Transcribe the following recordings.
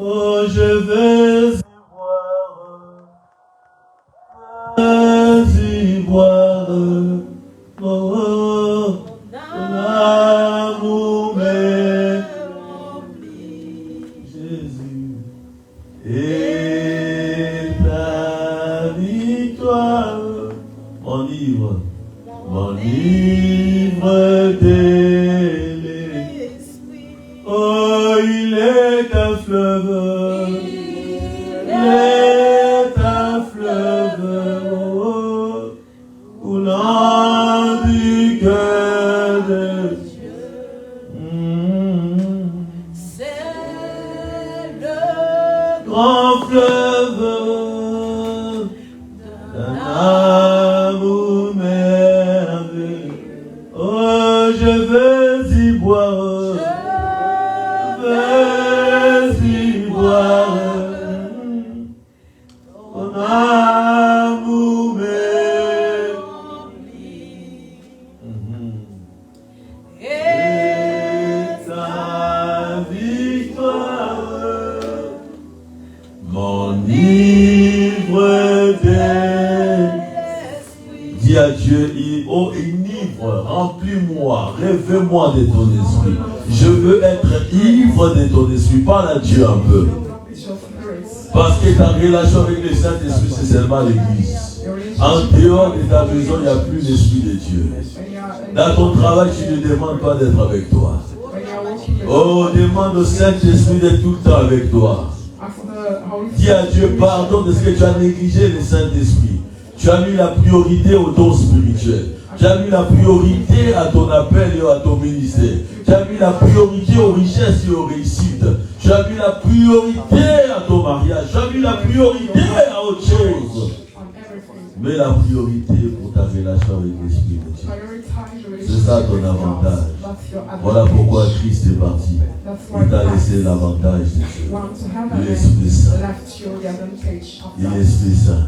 Oh, je veux y voir, oh, l'amour me remplit, Jésus, et ta victoire m'enivre d'aimer. Oh, il est un fleuve, il est un fleuve, oh, coulant du cœur de Dieu. C'est le grand fleuve d'un amour merveilleux. Oh, je veux y boire, je veux y boire. Ton amour me remplit. Et ta victoire m'enivre d'esprit. Dis à Dieu, oh enivre, remplis-moi, rêve-moi de ton esprit. Je veux être ivre de ton esprit. Parle à Dieu un peu. Parce que ta relation avec le Saint-Esprit, c'est seulement l'église. En dehors de ta maison, il n'y a plus l'Esprit de Dieu. Dans ton travail, tu ne demandes pas d'être avec toi. Oh, demande au Saint-Esprit d'être tout le temps avec toi. Dis à Dieu, pardon de ce que tu as négligé le Saint-Esprit. Tu as mis la priorité au don spirituel. Tu as mis la priorité à ton appel et à ton ministère. Tu as mis la priorité aux richesses et aux réussites. Tu as mis la priorité à ton mariage. Tu as mis la priorité à autre chose. Mais la priorité pour ta relation avec l'Esprit de Dieu. C'est ça ton avantage. Voilà pourquoi Christ est parti. Il t'a laissé l'avantage de Dieu. L'Esprit Saint. L'Esprit Saint.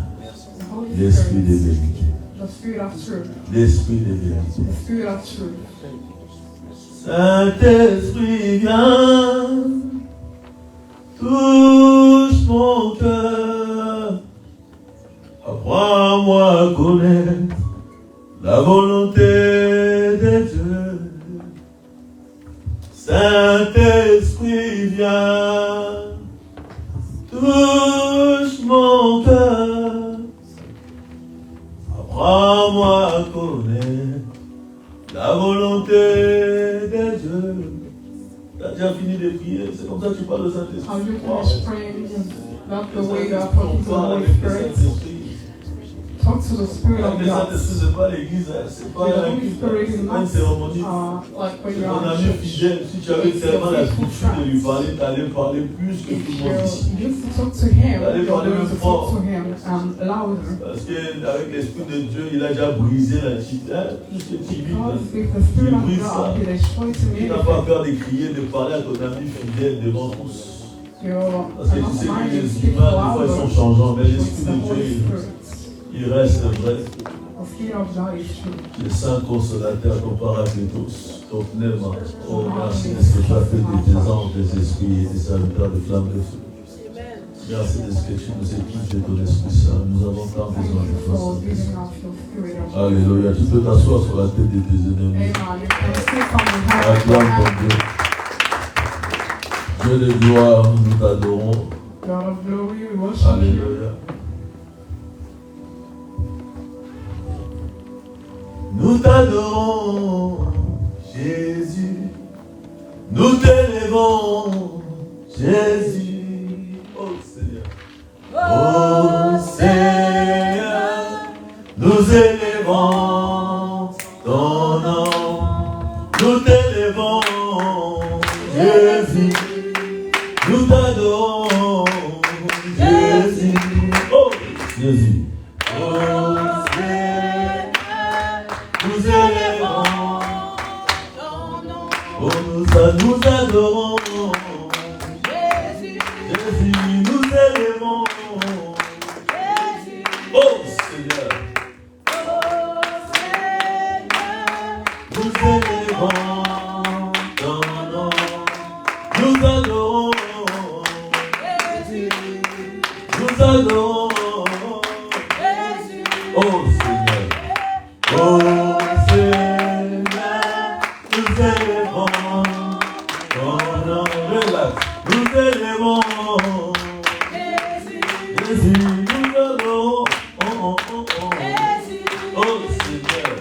L'Esprit de vérité. L'Esprit de vérité. Saint-Esprit, viens, touche mon cœur. Apprends-moi à connaître la volonté de Dieu. Saint-Esprit, viens, touche mon cœur. Apprends-moi à connaître la volonté de Dieu. Tu as déjà fini de prier, c'est comme ça que tu parles au Saint-Esprit. How you finish praying, not the way you are talking to the Holy Spirit. Talk to the Spirit of God. C'est pas l'église, c'est pas une cérémonie. Ton ami fidèle, si tu avais tellement l'habitude de lui parler, tu allais parler plus que tout le monde ici. You used to talk to him, you're going to talk to him louder. Parce qu'avec l'Esprit de Dieu, il a déjà brisé la chute. Tout ce que tu vis, il brise ça. Tu n'as pas peur de crier, de parler à ton ami fidèle devant tous. Parce que tu sais que les humains, des fois, ils sont changeants, mais l'Esprit de Dieu, il reste vrai. Le Saint Consolateur, ton Paraclétos, ton pneuma. Oh, merci de ce que tu as fait de tes anges, des esprits et des serviteurs de flammes de feu. Merci de ce que tu nous équipes de ton Esprit Saint. Nous avons tant besoin de toi. Alléluia. Tu peux t'asseoir sur la tête de tes ennemis. Acclame ton Dieu. Dieu de gloire, nous t'adorons. Alléluia. Nous t'adorons, Jésus. Nous t'élèvons, Jésus. Oh Seigneur. Oh Seigneur, nous élevons ton nom. Nous t'élèvons, Jésus. Nous t'adorons, Jésus. Oh Jésus. Oh nous élevons ton nom. Oh, nous adorons Jésus. Jésus, nous élevons Jésus. Oh Seigneur. Oh Seigneur, nous élevons ton nom. Nous adorons adorons. Oh Seigneur. Oh Seigneur. Nous élevons. Oh non, relax. Nous élevons. Jésus, nous adorons. Oh, oh, oh, oh. Oh Seigneur.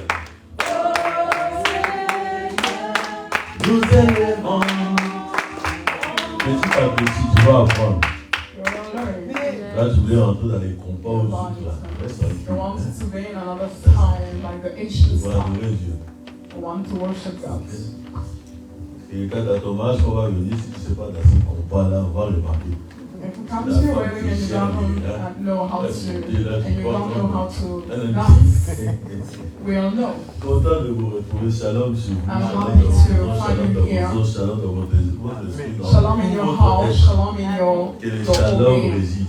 Nous élevons. Petit à petit, tu vas apprendre. Là, tu voulais rentrer dans les compas aux autres. You want to be in another time, like the ancient Tu vas time. adorer Dieu. You want to worship God. Et quand à ton mariage, on va venir, si tu ne sais pas dans ces compas-là, on va le marquer. If you come to your wedding and you don't know how to, and you don't know how to dance, we all know. Content de vous retrouver. Shalom sur vous. I'm happy to find you here. Shalom dans votre esprit. Shalom in your house, shalom in your Que le the whole shalom day. réside.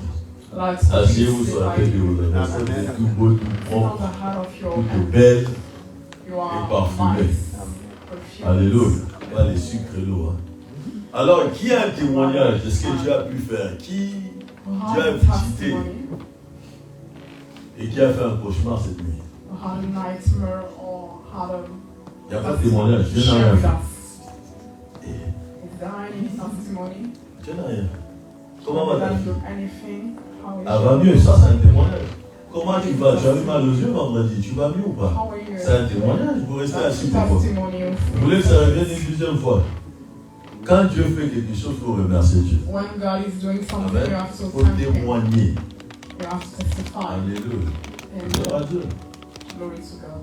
Like the Asseyez-vous peace sur la like tête de vos amis. Vous êtes tout beau, tout sit on propre, the heart of your tout hand. belle. You are et parfumé. nice. Alléluia. Pas les sucres et l'eau. Alors, qui a un témoignage de ce que Dieu a pu faire? Qui Who Dieu a had a visité testimony, et qui a fait un cauchemar cette nuit? who had a nightmare, or had a Il n'y a pas de témoignage. Dieu n'a share rien with fait. us. Et Is there any testimony? Dieu n'a rien fait. Comment va ta Didn't fille? do anything? How is Elle va mieux, ça c'est un témoignage. Comment tu vas? Tu as eu mal aux yeux vendredi, tu vas mieux ou pas? How are you? C'est un témoignage, vous restez That's assis pourquoi? testimony. Vous voulez que ça revienne une deuxième fois? Quand Dieu fait quelque chose, il faut remercier Dieu. When God is doing something, Amen. you have Il to faut thank Him. témoigner. You have to testify. Alléluia. And Gloire à Dieu. glory to God.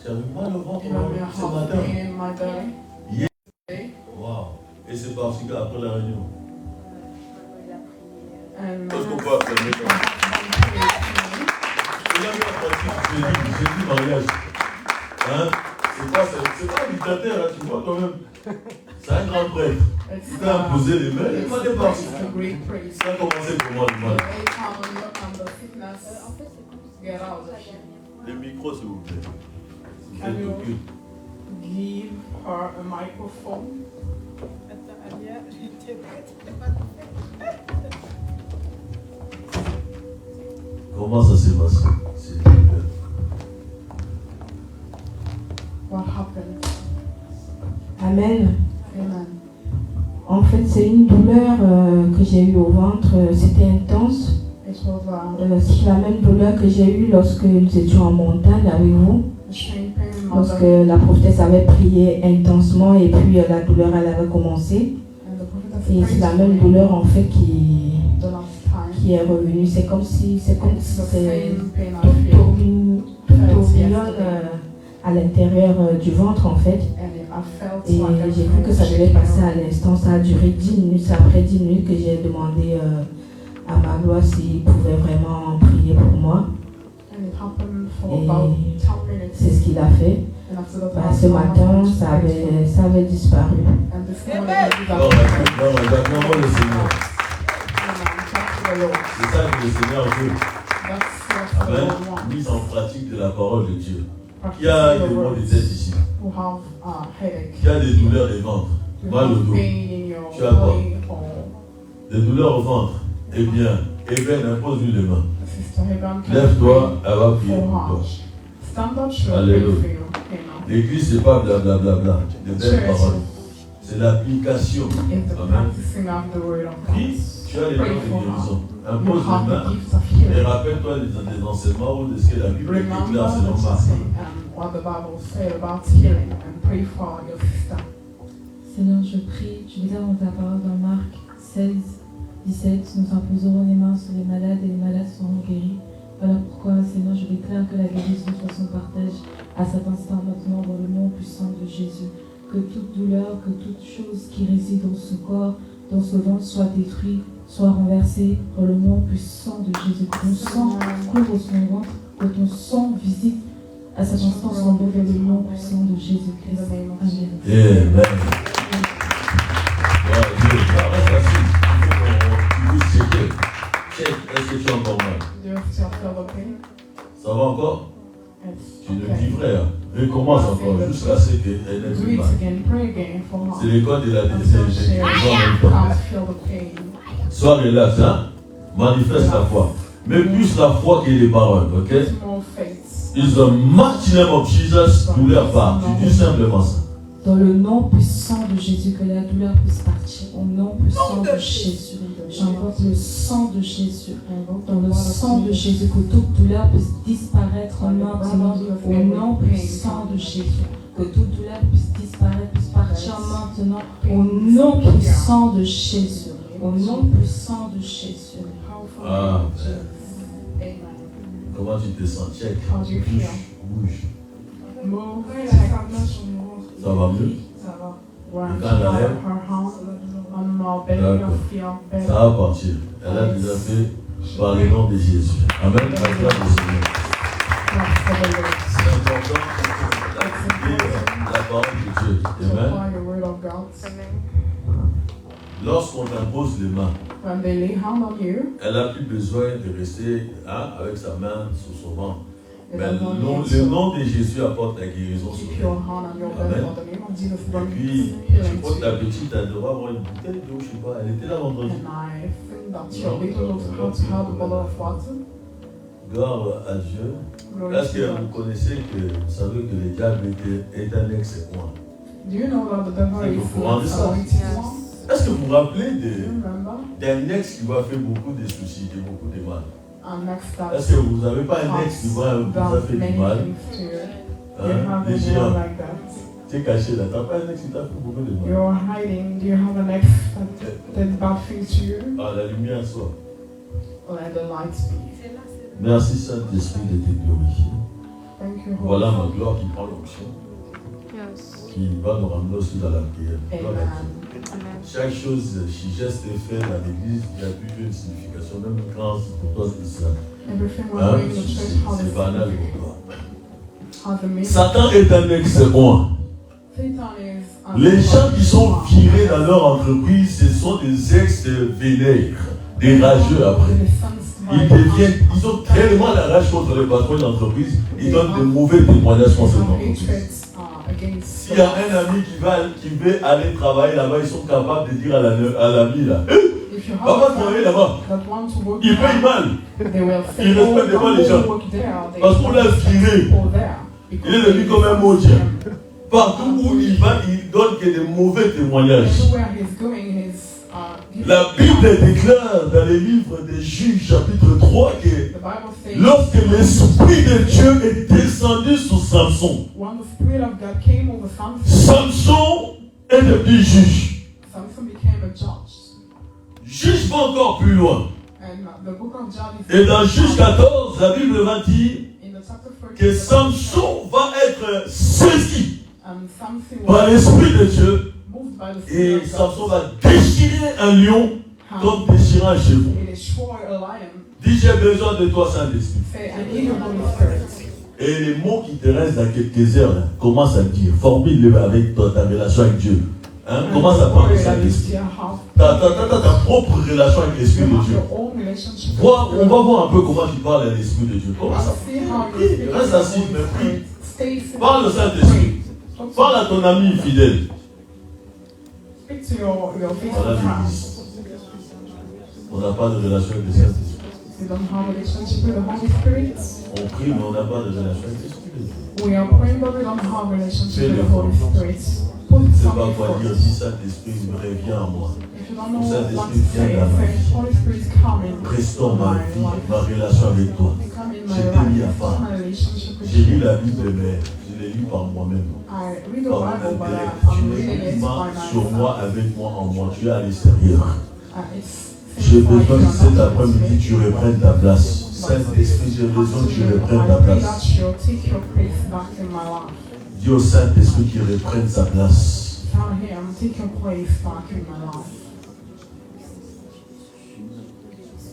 Tu as eu mal au ventre You know, me ce have matin? pain in my belly. Yeah. Okay? Waouh. Et c'est parce qu'après la réunion. And Qu'est-ce qu'on peut affirmer comme ça? Il a mis en pratique jeudi mariage. Hein? C'est pas un dictateur, hein, tu vois toi-même. C'est un grand prêtre. Il t'a imposé les mains, il m'a dépassé. It's a great praise. Ça a commencé pour moi le mal. Lay down on your and the sickness get out of you. Le micro, s'il vous plaît. Vous Can êtes you occupé. give her a microphone? Comment ça s'est passé? C'est super. What happened? Amen. Amen. En fait, c'est une douleur que j'ai eue au ventre. C'était intense. It was C'est la même douleur que j'ai eue lorsque nous étions en montagne avec vous. a same pain in my Lorsque belly. la prophétesse avait prié intensement et puis la douleur elle avait commencé. And the prophet Et c'est la prayed même for me douleur en fait qui the last time. est revenue. C'est comme si It's the c'est same pain I tout feel. tourbillonne à l'intérieur du ventre en fait. And I felt Et like j'ai cru que ça devait passer à l'instant. Ça a duré 10 minutes. C'est après 10 minutes que j'ai demandé à ma gloire s'il pouvait vraiment prier pour moi. And it happened for Et about 10 minutes. c'est ce qu'il a fait. And after that, Bah, ce matin, ça avait disparu. And this morning, I did Non, acclamons le Seigneur. Thank the Lord. C'est ça que le Seigneur veut. That's what the Amen. Lord wants. Mise en pratique de la parole de Dieu. Qui a des maux de tête ici? Who have a headache. Qui a des douleurs de ventre? You Mal au have dos? pain in your Tu as quoi? body or Des douleurs au ventre? Eh bien, impose-lui les mains. Sister Heban can Lève-toi, elle va pray prier for pour toi. her. Stand up, she'll pray Alléluia. for you. Amen. L'église, c'est pas blablabla, de belles paroles. C'est l'application. It's the Amen. practicing of the word of God. Prie, tu as les Pray dons de for her. guérison. You Impose have les the mains. gift of Et healing. rappelle-toi des enseignements ou de ce que la Bible Remember déclare the selon Marc. teaching and what the Bible said about healing and pray for your sister. Seigneur, je prie, tu dis dans ta parole dans Marc 16, 17, nous imposerons les mains sur les malades et les malades seront guéris. Voilà pourquoi, Seigneur, je déclare que la guérison soit son partage à cet instant maintenant dans le nom puissant de Jésus. Que toute douleur, que toute chose qui réside dans ce corps, dans ce ventre soit détruite, soit renversée dans le nom puissant de Jésus. Que ton sang couvre son ventre, que ton sang visite à cet instant son dos dans le nom puissant de Jésus-Christ. Amen. Amen. Voilà, Dieu, reste assis. Il faut qu'on puisse checker. Check, est-ce que tu es encore mal? Do you still feel the pain? Ça va encore? It's Tu le okay. dis, frère. Recommence encore jusqu'à ce qu'elle ait Do plus it mal. again, pray again for C'est her. l'école de la Until she décision en même temps. can't feel the pain. Sois relax, hein? Manifeste la foi. Mais plus la foi que les paroles, ok? More faith. In the mighty name of Jesus, douleur part. Tu dis simplement ça. Dans le nom puissant de Jésus, que la douleur puisse partir. Au nom puissant de Jésus, j'invoque le sang de Jésus. Dans le sang de Jésus, que toute douleur puisse disparaître maintenant. Au nom puissant de Jésus, que toute douleur puisse disparaître, puisse partir maintenant. Au nom puissant de Jésus. Au nom puissant de Jésus. Ah, Amen. comment tu te sens? Check. How do you feel? Bouge. Move. Ça va mieux? Ça va. When Quand elle lève? her hand on my belly, D'accord. I feel better. Ça va partir. Elle a déjà fait par le nom de Jésus. Amen. La gloire du Seigneur. C'est important d'appliquer la parole de Dieu. Amen. Apply the word of God. Lorsqu'on t'impose les mains, When they lay hand on you, elle n'a plus besoin de rester avec sa main sur son ventre. they Mais don't le need to nom de Jésus apporte la guérison sur keep elle. your hand on your belly. Amen. Or the name of Jesus Et brings puis, je healing crois to que la you. petite, elle devrait avoir une bouteille d'eau, je ne sais pas. Elle était là vendredi. And I think that your little heart had a bottle of water. Gloire à Dieu. Glory Est-ce to que God. vous connaissez que vous savez que le diable est un ex-coin? Do you know that the devil C'est is au courant de ça. anointed one? Est-ce que vous vous rappelez Do you remember? d'un ex qui va faire beaucoup de soucis, de beaucoup de mal? And next that Est-ce que vous n'avez pas un ex qui vous a fait du mal? things to you. You Hein? have Les anyone géants. like that. Tu es caché là. Tu n'as pas un ex qui t'a fait beaucoup de mal. You're hiding. Do you have an ex that did bad things to you? Ah, la lumière soit. Let the light be. Merci Saint-Esprit de te glorifier. Thank you, Holy Voilà ma Father. gloire qui prend l'onction, qui va nous ramener aussi dans la prière. Gloire à Dieu. Amen. Chaque chose, si geste est fait dans l'église, il y a toujours une signification, même quand pour toi c'est ça. Everything we're Hein? doing in the church has C'est banal a pour toi. has a meaning. Satan est un ex-moi. Satan is a Les gens qui sont virés dans leur entreprise, ce sont des ex-vénères, des rageux après. Ils ont tellement la rage contre les patrons d'entreprise, ils donnent de mauvais témoignages contre cette entreprise. S'il y a un ami qui veut aller travailler là-bas, ils sont capables de dire à l'ami là, va pas travailler là-bas, il paye mal. Il respecte pas les gens. Parce qu'on l'a viré. Il est devenu comme un maudit. Partout où il va, il donne que des mauvais témoignages. La Bible déclare dans les livres des Juges, chapitre 3, que lorsque l'Esprit de Dieu est descendu sur Samson, Samson est devenu juge. Juge va encore plus loin. Et dans Juge 14, la Bible va dire que Samson va être saisi par l'Esprit de Dieu. Et Samson va déchirer un lion comme déchirer un chevaux. Dis, j'ai besoin de toi, Saint-Esprit. Et les mots qui te restent dans quelques heures, là, commence à dire, formule-le avec ta relation avec Dieu. Hein? Commence à parler de Saint-Esprit. Ta propre relation avec l'Esprit de Dieu. On va voir un peu comment tu parles à l'Esprit de Dieu. Commence à prier. Reste assis, mais prie. Parle au Saint-Esprit. Parle à ton ami fidèle. Voilà l'église. On n'a pas de relation avec le Saint-Esprit. On prie, mais on n'a pas de relation avec l'Esprit de Dieu. We are praying, but we don't have a relationship with the Holy Spirit. Je ne sais pas quoi dire, dis Saint-Esprit, revient en moi. If you don't know what to say, say, Holy Spirit, come in. Restaure ma vie, ma relation avec toi. Come in Je my t'ai mis life. à part. My relationship with J'ai lu you. la Bible, mais je l'ai lu par moi-même. I read the Par mon Bible, but intellect. Tu I'm n'es reading it uniquement by sur myself. moi, avec moi, en moi. Tu es à l'extérieur. It's J'ai besoin que cet après-midi, tu reprennes ta place. Saint-Esprit, j'ai besoin que tu reprennes ta I pray place. that you'll take your place back in my life. Dis au Saint-Esprit qu'il reprenne sa place. Tell him, take your place back in my life.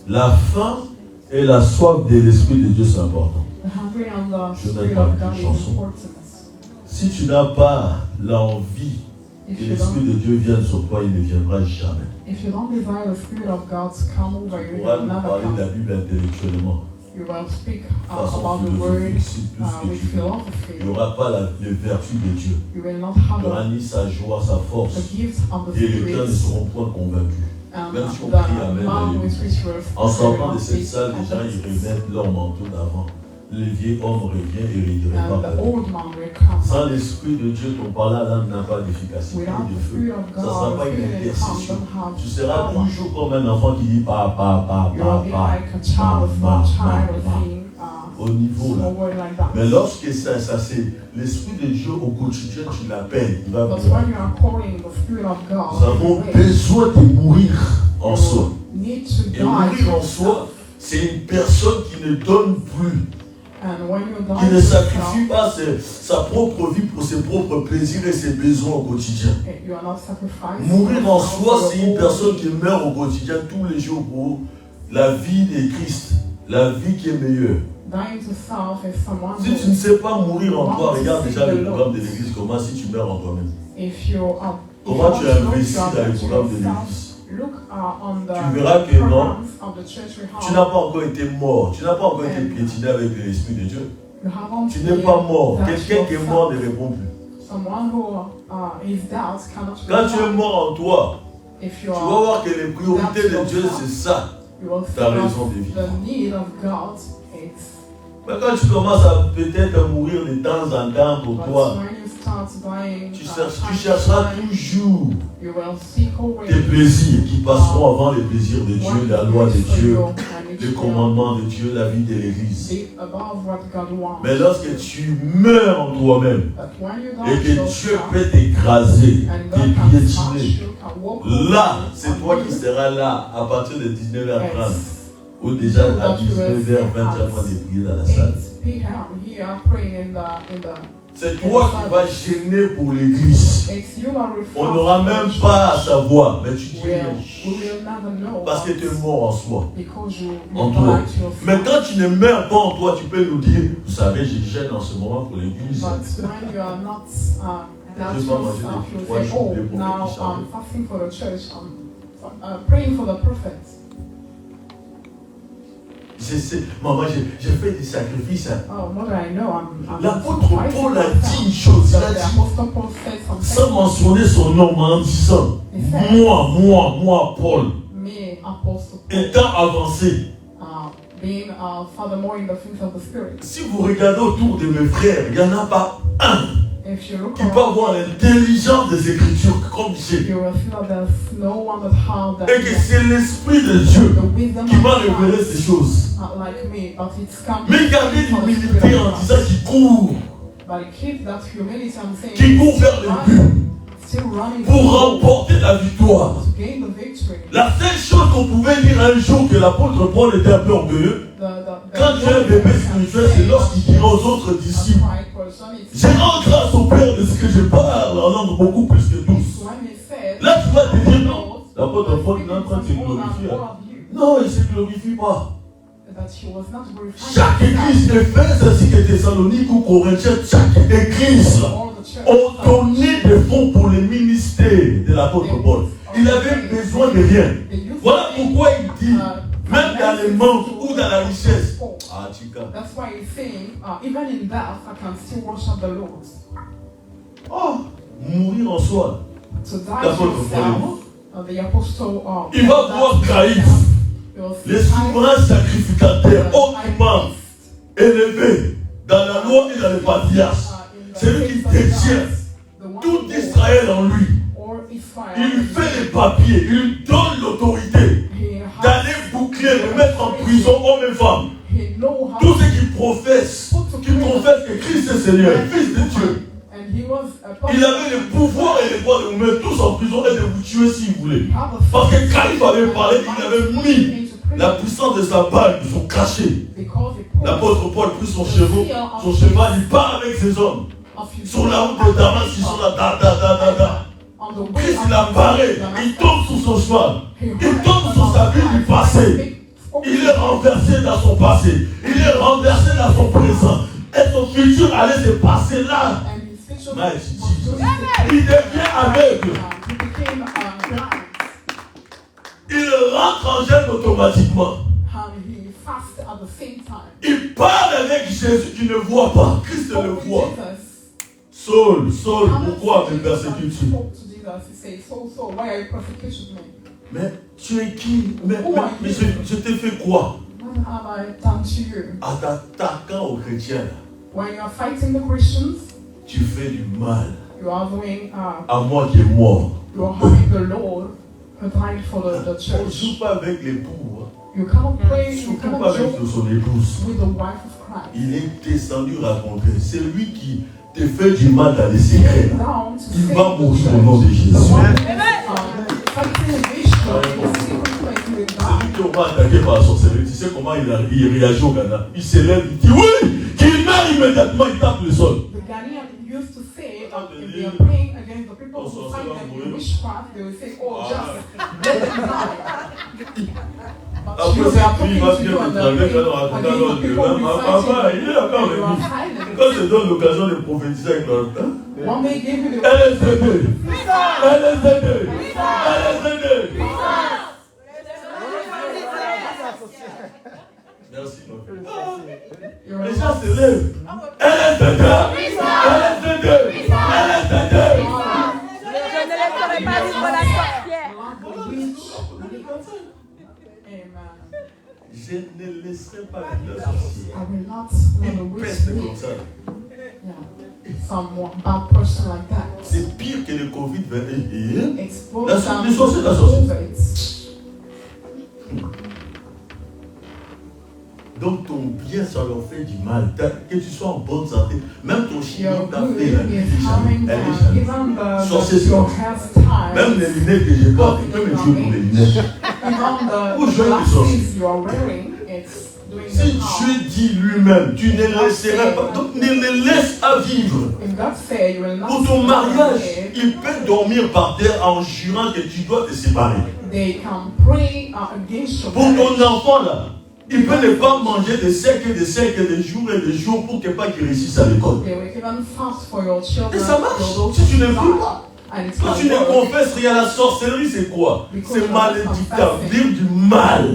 La faim et la soif de l'Esprit de Dieu, c'est important. The hungry and the Je n'ai spirit pas of de God is chanson. important. Si tu n'as pas l'envie If que you l'Esprit don't, de Dieu vienne sur toi, il ne viendra jamais. if you don't desire the spirit of God to come over Tu you, pourras you'll nous never parler de la come. Bible intellectuellement. You will speak De façon about the word philosophique, plus que with tu veux. philosophy. Il n'y aura pas les vertus de Dieu. You will not Il have n'y aura ni sa joie, sa force. the gift of the Et les cœurs ne spirit, seront point convaincus. Même si on the crie Amen, man with which we're en sortant de cette very salle, les gens ils remettent leur manteau d'avant. Le vieil homme revient et il ne and pas. the old man will come. Sans l'Esprit de Dieu, ton parlant n'a pas d'efficacité Without de the feu. Spirit of Ça ne sera God, pas the une Spirit in the intercession. don't have Tu seras power. toujours comme un enfant qui dit pa, pa, pa, You pa, will be pa, like a child, pa, a child pa, pa. saying Au niveau là. a word like that. Mais lorsque ça c'est l'Esprit de Dieu au quotidien, tu l'appelles, il va But venir. when you are calling the Spirit of God, Nous avons you besoin de mourir en soi. need to Et die mourir en to soi, yourself. c'est une personne qui ne donne plus, And when you die qui ne to sacrifie yourself, pas sa propre vie pour ses propres plaisirs et ses besoins au quotidien. you are not sacrificing. Mourir en yourself soi, for c'est your une own personne needs. qui meurt au quotidien tous les jours pour la vie de Christ, la vie qui est meilleure. Dying to self is someone Si tu who, ne sais pas mourir en toi, regarde déjà le programme de l'église, comment si tu meurs en toi-même. if you are, Comment tu if you want to investis look dans le at programme de yourself, l'église. look on the Tu verras que non, programs of the church we tu have. n'as pas encore été mort, tu n'as pas encore été piétiné avec l'Esprit de Dieu. You haven't Tu n'es been pas mort. that Quelqu'un qui est yourself. mort ne répond plus. Someone who is doubt cannot Quand tu es reply. mort en toi, If tu you vas are, voir que les priorités de Dieu, c'est ça. you will ta think raison of de vivre. the need of God. It's Mais quand tu commences à peut-être mourir de temps en temps pour but toi, when you start dying, tu time to chercheras time, toujours you will seek away tes plaisirs qui passeront avant les plaisirs de Dieu, la loi de Dieu, les commandements de Dieu, la vie de l'Église. above what God wants. Mais lorsque tu meurs en toi-même But when you die et que to Dieu yourself, peut t'écraser, and God can t'épiétiner, smash you, can walk over là, you, c'est toi and qui you- seras là à partir de 19h30 It's ou déjà à 19h20 tu es en train de prier dans la salle. 8 p.m. here praying in the C'est toi qui vas gêner pour l'église. it's you are On n'aura même pas à savoir, mais tu dis we rien. will never know Parce que tu es mort en soi. because you En toi. died to yourself. Mais quand tu ne meurs pas en toi, tu peux nous dire, vous savez, je gêne en ce moment pour l'église. But when you are not that Je vais pas manger yourself, des you pois, say, je oh, vais pour now qui ça I'm fasting for the church, I'm praying for the prophet. Maman, j'ai fait des sacrifices. Oh, what do I know? I'm L'apôtre sacrificing Paul a myself. dit une chose. Il But a the dit, Apostle Paul said sans something. mentionner son nom, mais en disant, moi, Paul, Me, Apostle Paul, étant avancé, being furthermore in the things of the Spirit. si vous regardez autour de mes frères, il n'y en a pas un If you look qui peut avoir around, l'intelligence des Écritures comme j'ai. you will see that there's no one that has that. Et que c'est l'Esprit de Dieu The wisdom qui va of révéler Christ, ces choses. not like me, but it's coming Mais gardez from the Spirit l'humilité en of God. disant qu'il court, But keep that humility and saying, qu'il court vers le but still running pour to go, remporter la victoire. to gain the victory. La seule chose qu'on pouvait dire un jour que l'apôtre Paul était un peu orgueilleux, quand tu es un bébé spirituel, c'est lorsqu'il dira aux autres disciples, j'ai rends grâce au Père de ce que je parle en langue beaucoup plus que tous. Là, tu vas te dire non. L'apôtre Paul est en train de se glorifier. Non, il ne se glorifie pas. Chaque église d'Éphèse ainsi que Thessalonique ou Corinthiens, chaque église ont donné des fonds pour le ministère de l'apôtre Paul. Il avait besoin de rien. Voilà pourquoi il dit, même dans les manques ou dans la richesse. Ah, chica. That's why he's saying, even in death, I can still worship the Lord. Oh, mourir en soi. To die to yourself, the apostle, Il va voir Caïphe, le souverain sacrificateur, hautement élevé dans la loi et dans les patriarches. C'est lui qui détient tout Israël en lui. Il fait les papiers, il lui donne l'autorité d'aller boucler, de mettre en prison hommes et femmes. Tous ceux qui professent que Christ est Seigneur, Fils de Dieu. Il avait le pouvoir et le droit de vous mettre tous en prison et de vous tuer si vous voulez. Parce que Caïphe avait parlé, il avait mis la puissance de sa bague, son cachet. L'apôtre Paul prit son cheval, il part avec ses hommes. Sur la route de Damas, ils sont là, Christ il apparaît, il tombe sur son cheval, il tombe sur sa vie du passé. Il est renversé dans son passé, il est renversé dans son présent. Et son futur allait se passer là. Il devient aveugle. Il rentre en gêne automatiquement. Il parle avec Jésus qui ne voit pas. Christ le voit. Saul, pourquoi me persécutes-tu? Mais tu es qui? Mais je t'ai fait quoi? What have I done to you? En t'attaquant aux chrétiens, When you are fighting the Christians, tu fais du mal you are doing, à moi qui est mort. you are harming the Lord who died for the On ne church. joue pas avec l'époux. You cannot play, you Surtout cannot pas avec joke son épouse. with the wife of Christ. Il est descendu raconter. C'est lui qui te fait du mal dans les secrets. Down to Il save va the mourir au church. nom de Jésus. The one who is, fighting a mission in the secret place will die. Celui qui aura attaqué par la sorcellerie, tu sais comment il réagit au Ghana? Il s'élève, il dit oui, qu'il meurt immédiatement, il tape le sol. The Ghanaian used to say that if they are praying against the people who fight them in witchcraft, they will say, oh, just let them die. But you, they are talking to you and they're praying against the people who fight you. You are silent. Quand je donne l'occasion de prophétiser avec leur One day gave you the LSD2, LSD2, LSD2. Merci. Les gens se lèvent. LSD2, LSD2, LSD2. Je ne laisserai pas vivre la sorcière. Amen. Je ne laisserai pas vivre la sorcière. I will not let a Une witch peste live. comme ça. Yeah. Some bad person like that. C'est pire que le Covid-19. Expose La them les sorciers, la sorcière. to Donc ton bien, ça leur fait du mal. Que tu sois en bonne santé. Même ton chien Your t'a good fait la is harming them. nuit. Even Sorcier, c'est your bon. hairstyle. Même les lunettes que j'ai pas, tu peux me tuer pour les lunettes. Even Où the je vais glasses you are wearing, it's doing Si them harm. Dieu dit lui-même, tu ne laisseras pas. Donc ne les laisse à vivre. If God say you will not Pour ton see mariage, it, il peut dormir par terre en jurant que tu dois te séparer. they can pray against your Pour ton marriage. enfant là, il peut ne pas manger de cercle, de jours et de jours pour que pas qu'il réussisse à l'école. They will even fast for your children. Et ça marche. your Si tu ne daughters pries die. pas. And it's Quand gonna tu ne work. confesses rien, la sorcellerie c'est quoi? Because C'est you're malédictable, confessing. dire du mal.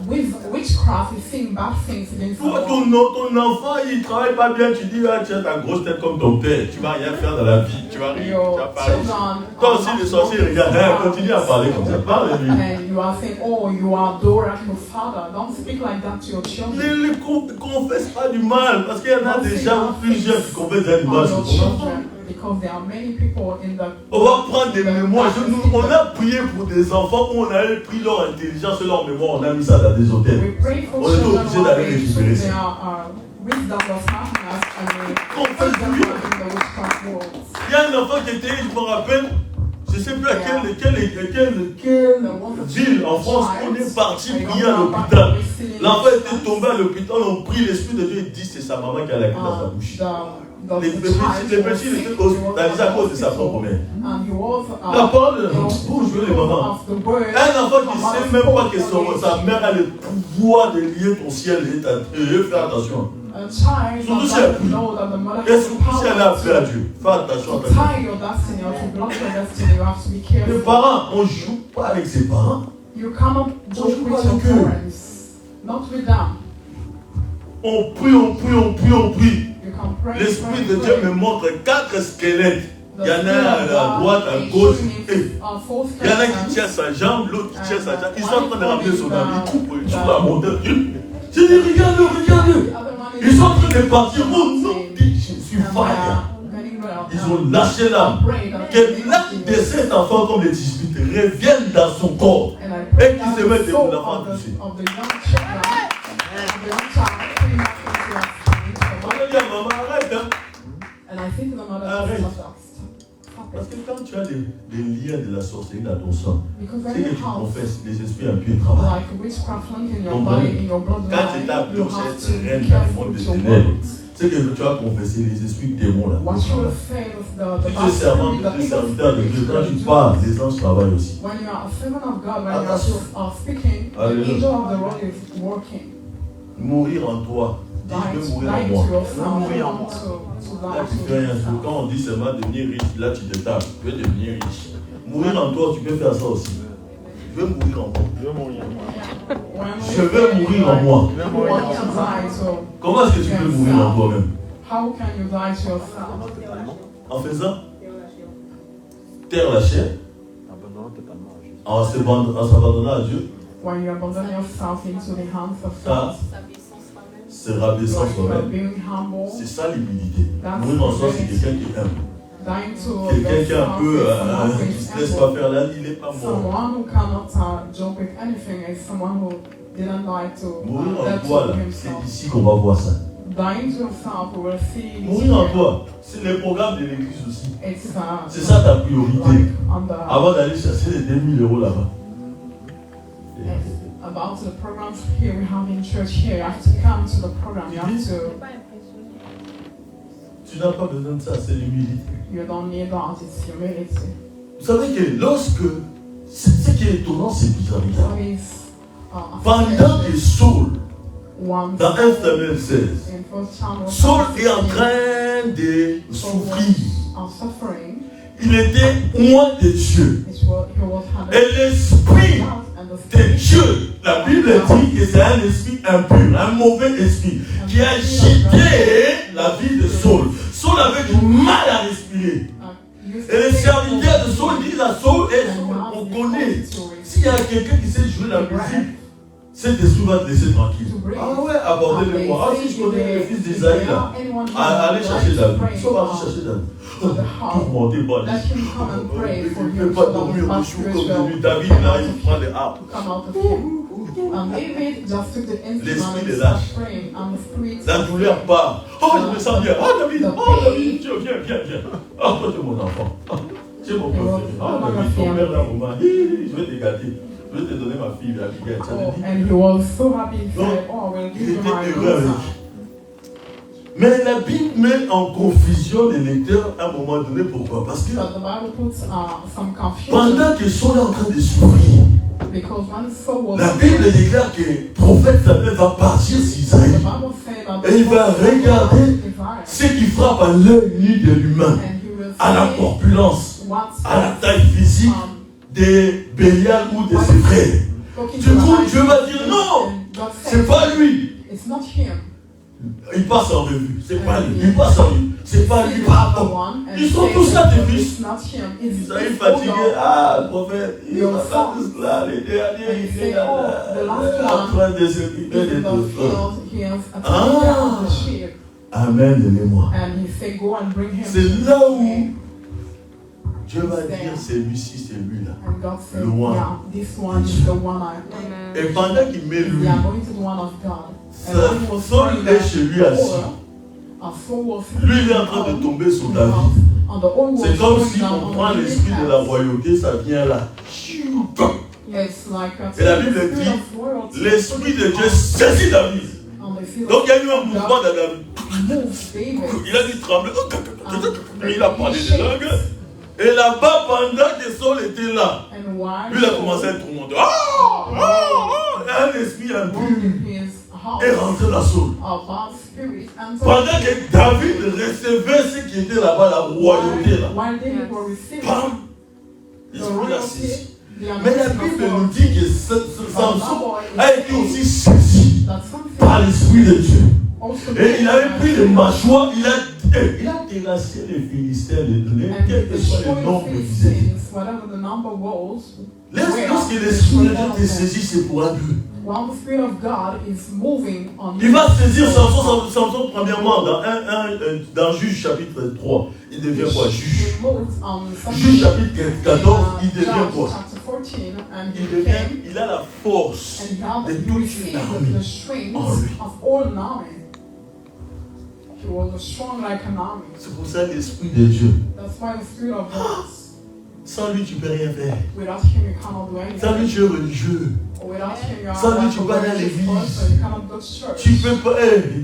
With witchcraft, you think bad things against Toi, someone. ton enfant, il travaille pas bien, tu dis, ah, tu as ta grosse tête comme ton père, tu vas rien faire dans la vie, tu vas rien, tu Your vas pas réussir. children Toi are aussi, not les sorciers, working regarde, so hein, hard. continue à parler comme ça, parle de lui. And you are saying, oh, you are Dora, your father. Don't speak like that to your children. Ne confesse pas du mal, parce qu'il y en a déjà plusieurs qui confessent du On mal sur your ton enfant. children, because there are many people in the. On va prendre des mémoires. On a prié pour des enfants où on avait pris leur intelligence et leur mémoire, on a mis ça dans des hôtels. We pray for On est children obligé while d'aller they récupérer took ça. their wisdom of smartness and we put them in the witchcraft world. Il y a un enfant qui était, je me rappelle, je ne sais plus à quelle ville en France, on est parti prier à l'hôpital. L'enfant était tombé à l'hôpital, on prie l'Esprit de Dieu et dit c'est sa maman qui a la clé dans sa bouche. Les petits étaient hospitalisés à cause de sa propre mère. La parole pour jouer les mamans. Un enfant qui ne sait même pas que sa mère a le pouvoir de lier ton ciel et ta terre. Fais attention. Surtout si elle prie. Et surtout si elle a appelé à Dieu. Fais attention à ta vie. Les parents, on ne joue pas avec ses parents. You cannot joke with your parents, not with them. On prie, on prie, on prie, on prie. You can pray. L'Esprit de Dieu me montre 4 squelettes. Il y en a à droite, à gauche. Il y en a qui tient sa jambe, l'autre qui tient sa jambe. Ils sont en train de ramener son ami. Ils coupent sur la montagne. Je dis, regarde-le, regarde-le. Ils sont en train de partir. Oh non, dit Jésus, fire. Ils ont lâché l'âme. Que l'âme de cet enfant, comme les disciples, revienne dans son corps. Et qu'ils se mettent devant l'enfant touché. Maman, arrête, hein. And I think the mother Arrête. stop Parce it. que quand tu as des liens de la sorcellerie dans ton sang, Because c'est when que you tu have confesses, les esprits impieux travaillent. like witchcraft link in your Donc, body, in your Quand tu bloodline, tapes you dans have cette to reine be dans le careful monde with des your ténèbres, words. c'est que tu as confessé les esprits démons là. What you say with the Si tu es servant, the tu es serviteur de Dieu, quand tu parles, les anges travaillent aussi. when you are a servant of God, when Attention. you are speaking, the Alléluia. angel of the Lord is working. Mourir en toi. Dis, je veux mourir en moi. Là, tu fais rien. Quand on dit seulement devenir riche, là tu te tapes. Tu veux devenir riche. Mourir en toi, tu peux faire ça aussi. Je veux mourir en moi. Je veux mourir en moi. Comment est-ce que tu peux mourir en toi-même? How can you die to yourself? En faisant taire la chair, en s'abandonnant à Dieu, when you abandon yourself into the hands of ça, God, c'est rabaissant when you are soi-même. being humble, C'est ça l'humilité. Mourir en soi, c'est quelqu'un qui est humble. dying to Quelqu'un qui est un peu, yourself qui is se laisse someone pas faire là, il n'est pas mort. Someone who cannot joke with anything is someone who didn't like to Mourir en let toi, to là, himself. c'est ici qu'on va voir ça. Dying to yourself, we will see it Mourir en here. toi, c'est les programmes de l'église aussi. It's C'est ça ta priorité. like on the Avant d'aller chercher les 2000 € là-bas. about the programs here we have in church here. You have to come to the program. You have to. Tu n'as pas besoin de ça, c'est l'humilité. You don't need that. It's humility. Vous savez que lorsque, ce qui est étonnant, c'est bizarre. What is Pendant que Saul, one dans 1 Samuel 16, in First Samuel, Saul est en train de souffrir. suffering. Il était loin de Dieu. He was Et l'esprit de Dieu, la Bible dit que c'est un esprit impur, un mauvais esprit, qui a agité la vie de Saul. Saul avait du mal à respirer. Et les serviteurs de Saul disent à Saul, on connaît, s'il y a quelqu'un qui sait jouer la musique, cet esprit va te laisser tranquille. Ah ouais, abordez-le-moi. Ah si je connais le fils d'Isaïe là, allez chercher David. Saul va aller chercher David. Tourmentez pas. Il ne peut pas dormir le jour comme de lui. David là, il prend les harpes. L'esprit de lâche. La douleur part. Oh, je me sens bien. Oh, David, viens. Oh, toi, tu es mon enfant. Tu es mon préféré. Oh, David, ton père là, maman. Je vais te gâter. Je vais te donner ma fille, Abigail. And he was so happy. He said, oh, we'll give you my daughter. Mais la Bible met en confusion les lecteurs à un moment donné. Pourquoi? Parce que pendant que Saul est en train de souffrir, la Bible déclare que le prophète Samuel va partir sur Isaïe et il va regarder ce qui frappe à l'œil nu de l'humain, à la corpulence, à la taille physique de Bélial ou de ses frères. Du coup, Dieu va dire non, c'est pas lui. Il passe en revue, c'est pas lui. Il passe en revue, c'est pas lui. Ils sont tous là des fils. Isaïe fatigué, le prophète, il va faire tout cela, les derniers, il est en train de s'occuper de tout ça. Amen, aimez-moi. C'est là où Dieu va dire, c'est lui-ci, c'est lui-là. Loin. Et pendant qu'il met lui, Saul est chez lui assis. Lui, il est en train de tomber sur David. C'est comme si on prend l'esprit de la royauté, ça vient là. Et la Bible dit, l'esprit de Dieu saisit David. Donc il y a eu un mouvement de David. Il a dit trembler. Il a parlé de langue. Et là-bas, pendant que Saul était là, lui il a commencé à tourmenter. Un esprit impur est rentré dans Saul. Pendant que David recevait ce qui était là-bas, la royauté là. Bam! L'esprit l'a saisi. Mais la Bible nous dit que Samson a été aussi saisi par l'esprit de Dieu. Et il avait pris le mâchoire, il a terrassé les Philistins, quel que soit le nombre qu'ils étaient. Lorsque l'esprit de Dieu te saisit, c'est pour un but. Il va saisir Samson premièrement dans Juge chapitre 3. Il devient quoi? Juge. Juge chapitre 14, il devient quoi? Il a la force de toute une armée en lui. C'est pour ça l'esprit de Dieu. Sans lui, tu ne peux rien faire. Sans lui, tu es religieux. Sans lui, tu vas aller à l'église. Tu ne peux pas,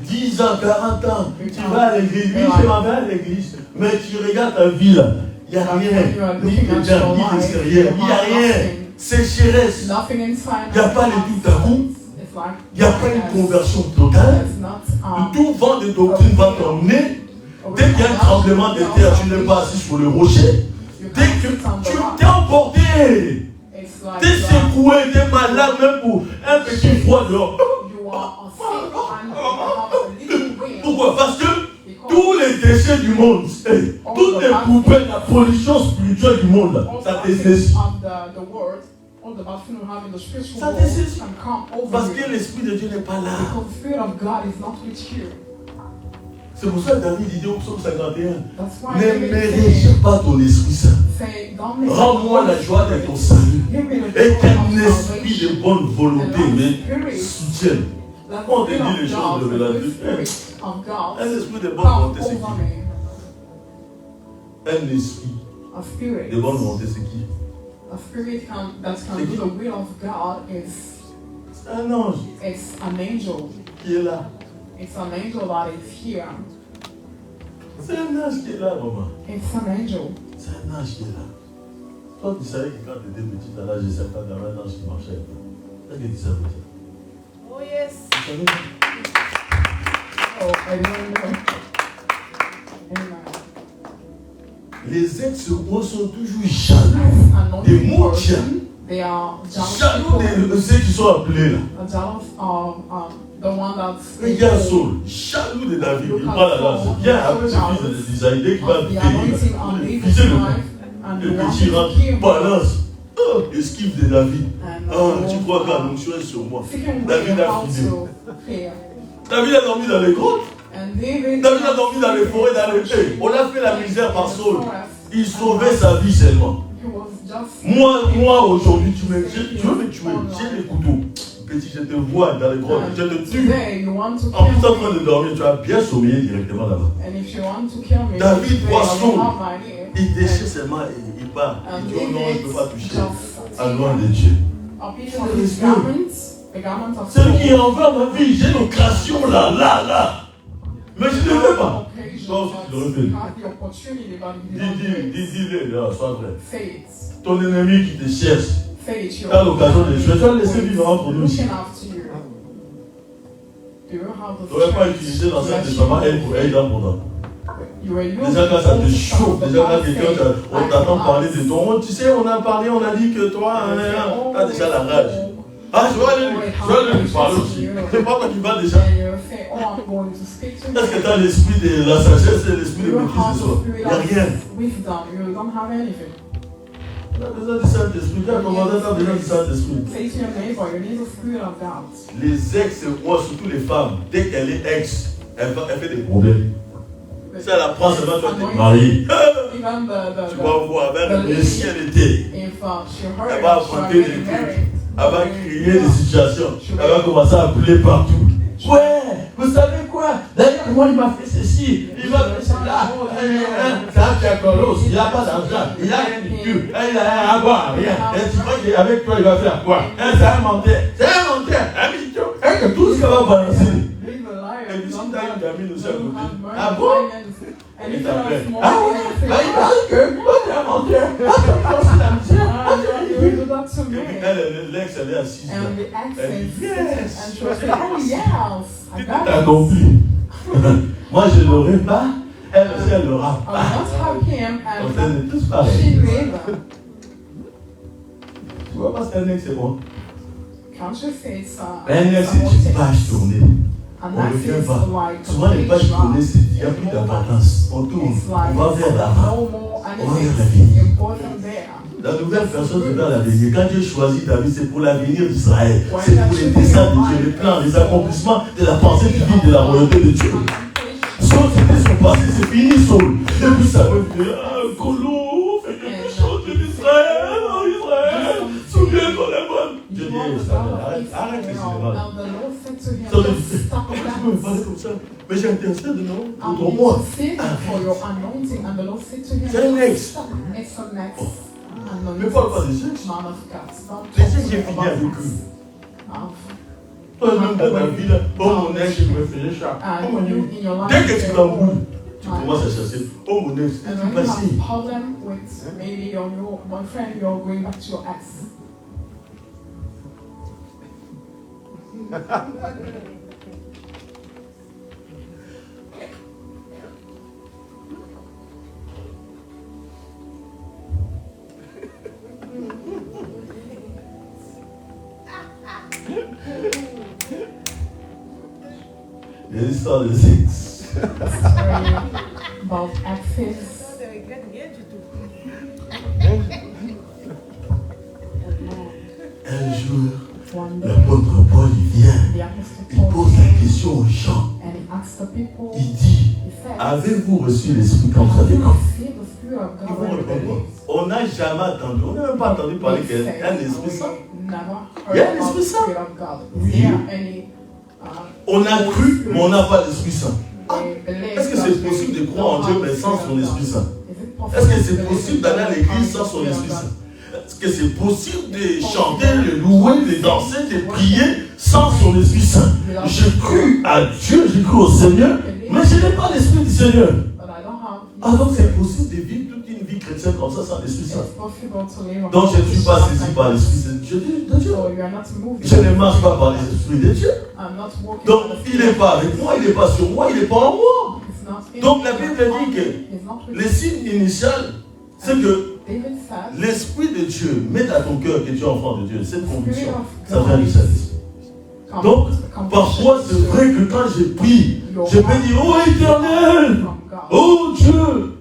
10 ans, 40 ans, tu vas à l'église. Oui, je m'en vais à l'église. Mais tu regardes ta vie là. Il n'y a rien. Ni dedans, ni d'extérieur. Il n'y a rien. C'est chéresse. Il n'y a pas les tout à coup. Il n'y a pas une conversion totale. Tout vent de doctrine va t'emmener. Dès qu'il y a un tremblement de terre, tu n'es pas assis sur le rocher. Dès que tu t'es emporté, t'es secoué, t'es malade même pour un petit froid dehors. Pourquoi? Parce que tous les déchets du monde, toutes les poubelles, la pollution spirituelle du monde, ça te saisit. the bad feeling we have in the spiritual Ça world décide. can come over Parce you. que l'Esprit de Dieu n'est pas là. Because the Spirit of God is not with you. C'est pour ça que David dit au psaume 51, That's why ne David m'érige pas ton Esprit Saint. say, don't make Rends-moi la joie de ton salut. Give me the Et joy qu'un of esprit salvation. de bonne volonté And me spirit, soutienne. that On te spirit dit les of choses God, de la the vie. Spirit of God, Un esprit de bonne come volonté, c'est over qui? me. Un esprit A spirit, de bonne volonté, c'est qui? a spirit that can do the will of God is C'est un ange it's an angel. qui est là. It's an angel that is here. C'est un ange qui est là, maman. It's an angel. C'est un ange qui est là. Toi, tu savais que quand tu étais petite, à l'âge de 7 ans, il y avait un ange qui marchait avec toi. Est-ce que tu savais ça? Oh yes. Tu savais ça? Oh, I don't know. Amen. Les ex-rois sont toujours jaloux des Anointed moutiers. person, they are jealous Jaloux people. de ceux qui sont appelés là. Are jealous of the one that's Regarde Saul, jaloux de David. Il parle à la viens avec le fils d'Isaïe qui va of the anointing on payer. David's Fiser life, and le the one petit to rentre, kill him. balance. Oh, esquive de David. And Ah, tu crois que l'onction est sur moi. thinking David a how fini. to fear. David a dormi dans les grottes. And David David a dormi dans les forêts, dans les pays. On a fait la misère par Saul. Il sauvait He sa vie seulement. was just Moi aujourd'hui, tu veux me tuer. J'ai des couteaux. Petit, je te vois dans les grottes. Je te tue. today you want to En plus, en kill train me. de dormir, tu as bien sommeillé directement là-bas. And if you want to kill me, David today, voit I Saul. don't have my ear. Il déchire seulement et il part. And Il dit, oh non, je ne peux pas David toucher. just À loin de Dieu. a piece of his garments, the garment of Celui qui Saul. envoie ma vie, j'ai l'occasion là. Mais je ne le fais pas. Occasion, Non, but tu le refais. you had the opportunity, but you did not do it. Dis-le, là, sois vrai. Say it. Ton ennemi qui te cherche, Say it. tu as l'occasion de jouer. Tu vas le laisser vivre entre nous ici. Looking after you. Do you have the Tu n'aurais pas strength utilisé to l'Ancien bless Testament you? elle pour elle dans mon temps. You were using Déjà quand ça te the chauffe, Bible déjà quand saying, quelqu'un on t'entend parler de toi, tu sais, on a parlé, on a dit que toi, tu as déjà la rage. Ah, je vais aller lui parler aussi. C'est pas toi qui vas déjà. And you say, oh, I'm going to speak to Est-ce que you. tu as l'esprit de la sagesse et l'esprit de You maîtrise have de the soi? Il spirit n'y a rien. of wisdom. You don't have anything. On a besoin du Saint-Esprit. Viens, commandant, tu as besoin du Saint-Esprit. Say to your neighbor, you need the spirit of God. Les ex-rois, surtout les femmes, dès qu'elle est ex, elle fait des problèmes. Si elle apprend seulement toi t'es marié, Even tu vas voir, avec l'ancienneté, if she heard elle va she was affronter des getting trucs, married, elle va créer des situations, elle va commencer à appeler partout. Ouais, vous savez quoi? D'ailleurs, moi, il m'a fait ceci, il m'a fait cela. C'est un fiacolos, il n'a pas d'argent, il n'a rien du tout, il n'a rien à boire, rien. Et tu crois qu'avec toi, il va faire quoi? C'est un menteur, un mytho, que tout ce qu'on va balancer. live a liar, Et puis, si don't tu as une gamine aussi à don't côté, have money, ah bon? and Il if you have t'appelle. small Ah money, ouais, you bah, il say, parle que toi, t'es un menteur. Ah, c'est la misère. you do that to Et puis, me. l'ex, elle est assise là. And the Elle accent, dit, yes. and she was like, oh yes, I Tu got t'as it. compris. Moi, je ne l'aurai pas. Elle aussi, elle l'aura I pas. will not have him, On and est tous she pareils. live. Tu vois, parce qu'un ex, c'est bon. Can't you say it's Un ex, c'est une page tournée. An On ne accent vient is pas. like Souvent, les pages tournées, il n'y a plus d'importance. On tourne. it's On like va vers l'avant. no more On va vers anything l'avenir. important there. La nouvelle personne c'est vers l'avenir. Quand Dieu choisit David, c'est pour l'avenir d'Israël. C'est pour les desseins de Dieu, les plans, les accomplissements de la pensée divine de la royauté de Dieu. Saul, c'était son passé, c'est fini, Saul. Depuis ça me dit, Colo, fais quelque chose de l'Israël, en Israël. Souviens-toi les bonnes. Je dis, arrête les cinémas. Now the Lord said to him, Ça me just dit, stop pourquoi tu peux me parler that. comme ça? Mais j'ai intercède, non? I Pour want moi. to sit for your anointing. And the Lord said to him, C'est un ex. stop. It's an ex. Mais parle pas des ex. Man of God. Stop Les ex, talking j'ai fini about avec it. eux. Of- Toi-même dans ta vie, là, oh mon ex, il me faisait ça. Oh And mon you ex. in your life, Dès que tu say, t'embrouilles, oh, tu commences à chercher. Oh mon ex, and tu when you passes. have problem with maybe your new boyfriend, you're going back to your ex. Il y a l'histoire des ex. Story about exes. Ne regrette rien du tout. One day, l'apôtre Paul, il vient, the apostle il Paul pose la came question aux gens. and he asked the people, Il dit, he said, avez-vous reçu l'Esprit quand vous have avez you cru? received the Spirit of Ils God vont when you répondre, believe? on n'a jamais entendu, on n'a même pas entendu parler qu'il y a un Esprit Saint. Il y a un Esprit Saint. Oui. On a cru, mais on n'a pas l'Esprit Saint. Ah, est-ce que c'est possible de croire en Dieu mais sans son Esprit Saint? Est-ce que c'est possible d'aller à l'église sans son Esprit Saint? Est-ce que c'est possible de chanter, de louer, de danser, de prier sans son Esprit Saint? J'ai cru à Dieu, j'ai cru au Seigneur, mais je n'ai pas l'Esprit du Seigneur. Alors c'est possible de vivre toute une vie chrétienne comme ça sans l'Esprit Saint. Donc je ne suis pas saisi par l'Esprit de Dieu. Je ne marche pas par l'Esprit de Dieu. Donc il n'est pas avec moi, il n'est pas sur moi, il n'est pas en moi. Donc la Bible dit que le signe initial, c'est que l'Esprit de Dieu met à ton cœur que tu es enfant de Dieu. Cette conviction, ça vient du Saint-Esprit. Donc, parfois, c'est vrai que quand je prie, je peux dire, oh Éternel, oh Dieu.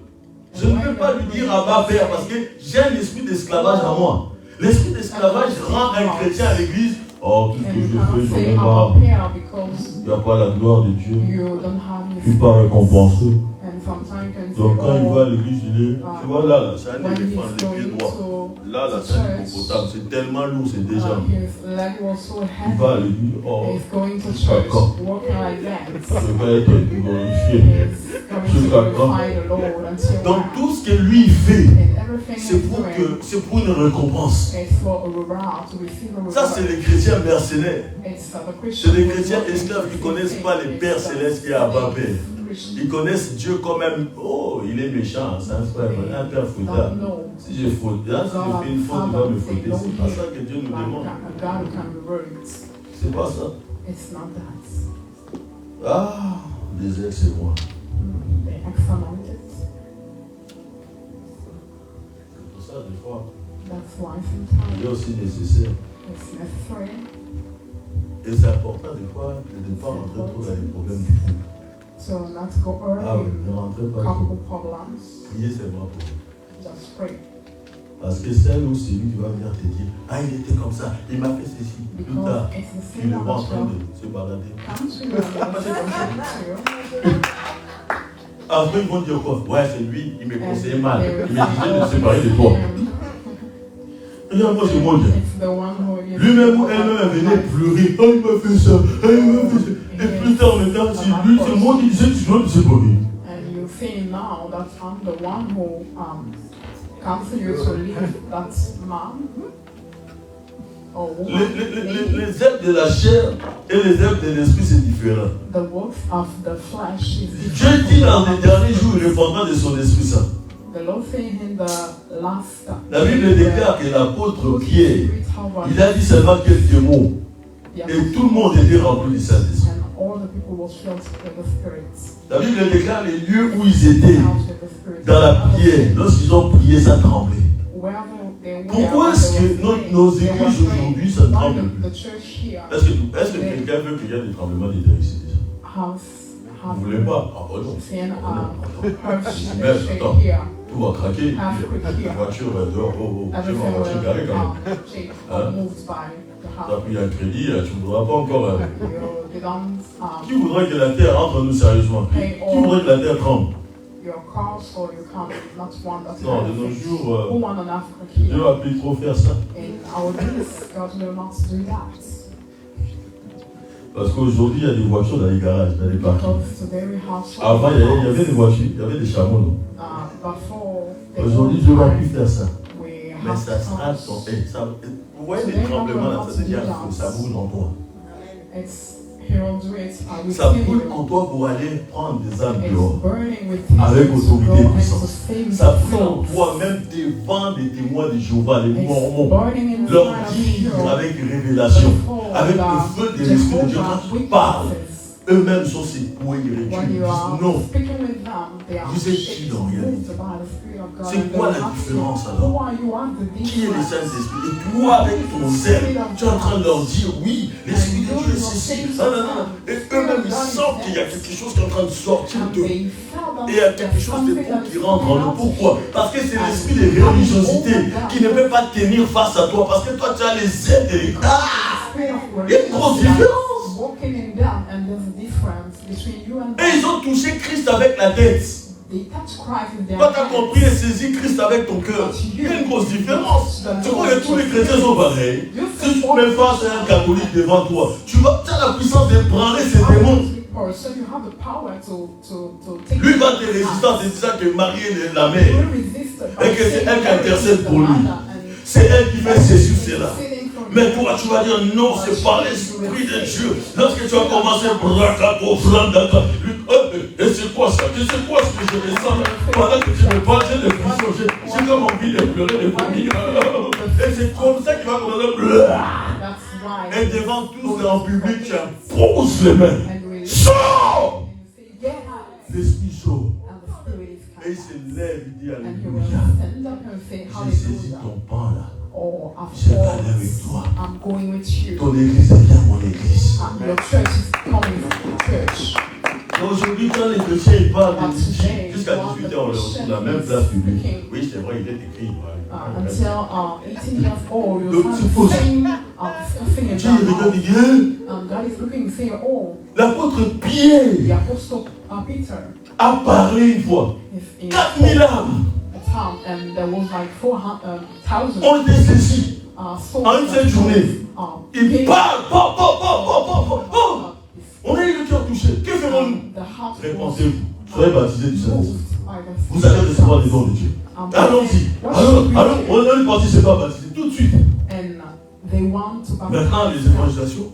Je ne peux pas lui dire à ma Père parce que j'ai un esprit d'esclavage à moi. L'esprit d'esclavage rend un chrétien à l'église. Oh, tout ce que je fais, je n'ai pas. Il n'y a pas la gloire de Dieu. Je ne suis pas récompensé. Donc quand il va à l'église, il est. Tu vois là, c'est un éléphant, les pieds droits. Là, c'est un hippopotame. C'est tellement lourd, c'est déjà. Il va à l'église. Oh, jusqu'à quand? Je vais être glorifié. Jusqu'à quand? Donc tout ce que lui fait, c'est pour une récompense. Ça, c'est les chrétiens mercenaires. C'est les chrétiens esclaves qui ne connaissent pas les pères célestes qui est à Babel. Ils connaissent Dieu comme même, oh, il est méchant, c'est un frère, un père fautard. Si je faute, là, si je fais une faute, il va me fauter. C'est pas ça que Dieu nous demande. C'est pas ça. Ah, désert, c'est moi. C'est pour ça, des fois, il est aussi nécessaire. Et c'est important, des fois, de ne pas rentrer trop dans les problèmes du couple. So not go early. Ah oui, ne rentrez pas Couple trop. problems. Priez seulement pour vous. Just pray. Parce que celle ou celui qui va venir te dire, ah, il était comme ça, il m'a fait ceci. Plus tard, il est pas en train de se balader. Après, ils vont dire quoi? Ouais, c'est lui, il me conseillait mal. Il me disait de se séparer de toi. Regarde, moi, c'est mon Dieu. Lui-même ou elle-même venait pleurer. Ah, il m'a fait ça. Ah, il m'a fait ça. Et plus tard, maintenant, c'est lui, c'est moi qui disais, tu dois te séparer. And you think now that I'm the one who counsel you to leave that man or woman. Les œuvres de la chair et les œuvres de l'esprit, c'est différent. The works of the flesh is Dieu dit dans les derniers jours, il répondra de son Esprit Saint. the Lord saying in the last. La Bible déclare que l'apôtre Pierre, il a dit seulement quelques mots. Et tout le monde était rempli du Saint-Esprit. All the people were filled with the Spirit. La Bible déclare les lieux où ils étaient dans la prière. Lorsqu'ils ont prié, ça tremblait. Pourquoi est-ce que nos églises aujourd'hui, ça ne tremble plus? Est-ce que quelqu'un veut qu'il y ait des tremblements de terre ici déjà? Vous ne voulez pas? Ah bah non. Mais attends, tout va craquer. La voiture va dehors. Oh, j'ai ma voiture garée quand même. Tu as pris un crédit, tu ne voudras pas encore. Qui voudrait que la terre entre nous sérieusement? Qui voudrait que la terre tremble? Non, de nos jours, Dieu va plus trop faire ça. Parce qu'aujourd'hui, il y a des voitures dans les garages, dans les parkings. Avant, il y avait des voitures, il y avait des chameaux. Aujourd'hui, Dieu ne va plus faire ça. Mais ça sera ton. Vous voyez les tremblements là, ça devient fou, ça bouge en toi. Ça brûle en toi pour aller prendre des âmes dehors. Avec autorité et puissance. Ça brûle en toi même devant des témoins de Jéhovah, les Mormons. Leur dire avec révélation, avec le feu de l'Esprit de Dieu, quand tu parles, eux-mêmes sont secoués, ils disent non. Vous êtes qui en réalité? C'est quoi la différence alors? Qui est le Saint-Esprit? Et toi, avec ton zèle, tu es en train de leur dire oui, l'Esprit de Dieu est ceci. Non. Et eux-mêmes, ils sentent qu'il y a quelque chose qui est en train de sortir d'eux. Et il y a quelque chose de bon qui rentre en eux. Pourquoi? Parce que c'est l'esprit de religiosité qui ne peut pas tenir face à toi. Parce que toi, tu as les ailes de grosse différence. Walking in that, and there's a difference between you and Et ils ont touché Christ avec la tête. they touch Christ with their Quand tu as hands. compris et saisi Christ avec ton cœur, il y a une grosse différence. Tu crois que tous les chrétiens sont pareils. Si tu mets face à un catholique devant toi, tu as la puissance d'ébranler ces démons. So you have the power to take Lui va te résister en te disant que Marie est la mère. Et que c'est elle qui intercède pour lui. C'est elle qui fait ceci ou cela. Mais toi, tu vas dire non, c'est par l'Esprit de Dieu. Lorsque tu vas commencer, et c'est quoi ça? C'est quoi ce que je ressens? Pendant que tu me parles, j'ai des frissons, j'ai comme envie de pleurer, de vomir. Et c'est comme ça qu'il va commencer. Et devant tous en public, tu imposes les mains. Sors! L'Esprit sort. Et il se lève, il dit Alléluia. J'ai saisi ton pan là. Je vais aller avec toi. Ton église est bien mon église. Aujourd'hui, quand les chrétiens ils parlent de Dieu, jusqu'à 18 ans, on leur trouve la même place publique. Oui, c'est vrai, il est écrit. Until 18 years old, you'll find the same discussing about God is looking and saying, oh, L'apôtre Pierre the apostle Peter a parlé une fois. 4000 âmes and there was like 4,000 ont été saisies souls en une seule journée. Il gave, parle, on a eu le cœur touché. Que ferons-nous? the heart was Répondez-vous. Soyez baptisés du Saint-Esprit. moved by the Vous allez recevoir les dons de Dieu. Allons-y. Alors, on a une partie, c'est pas baptisé tout de suite. and they want to Maintenant, les évangélisations,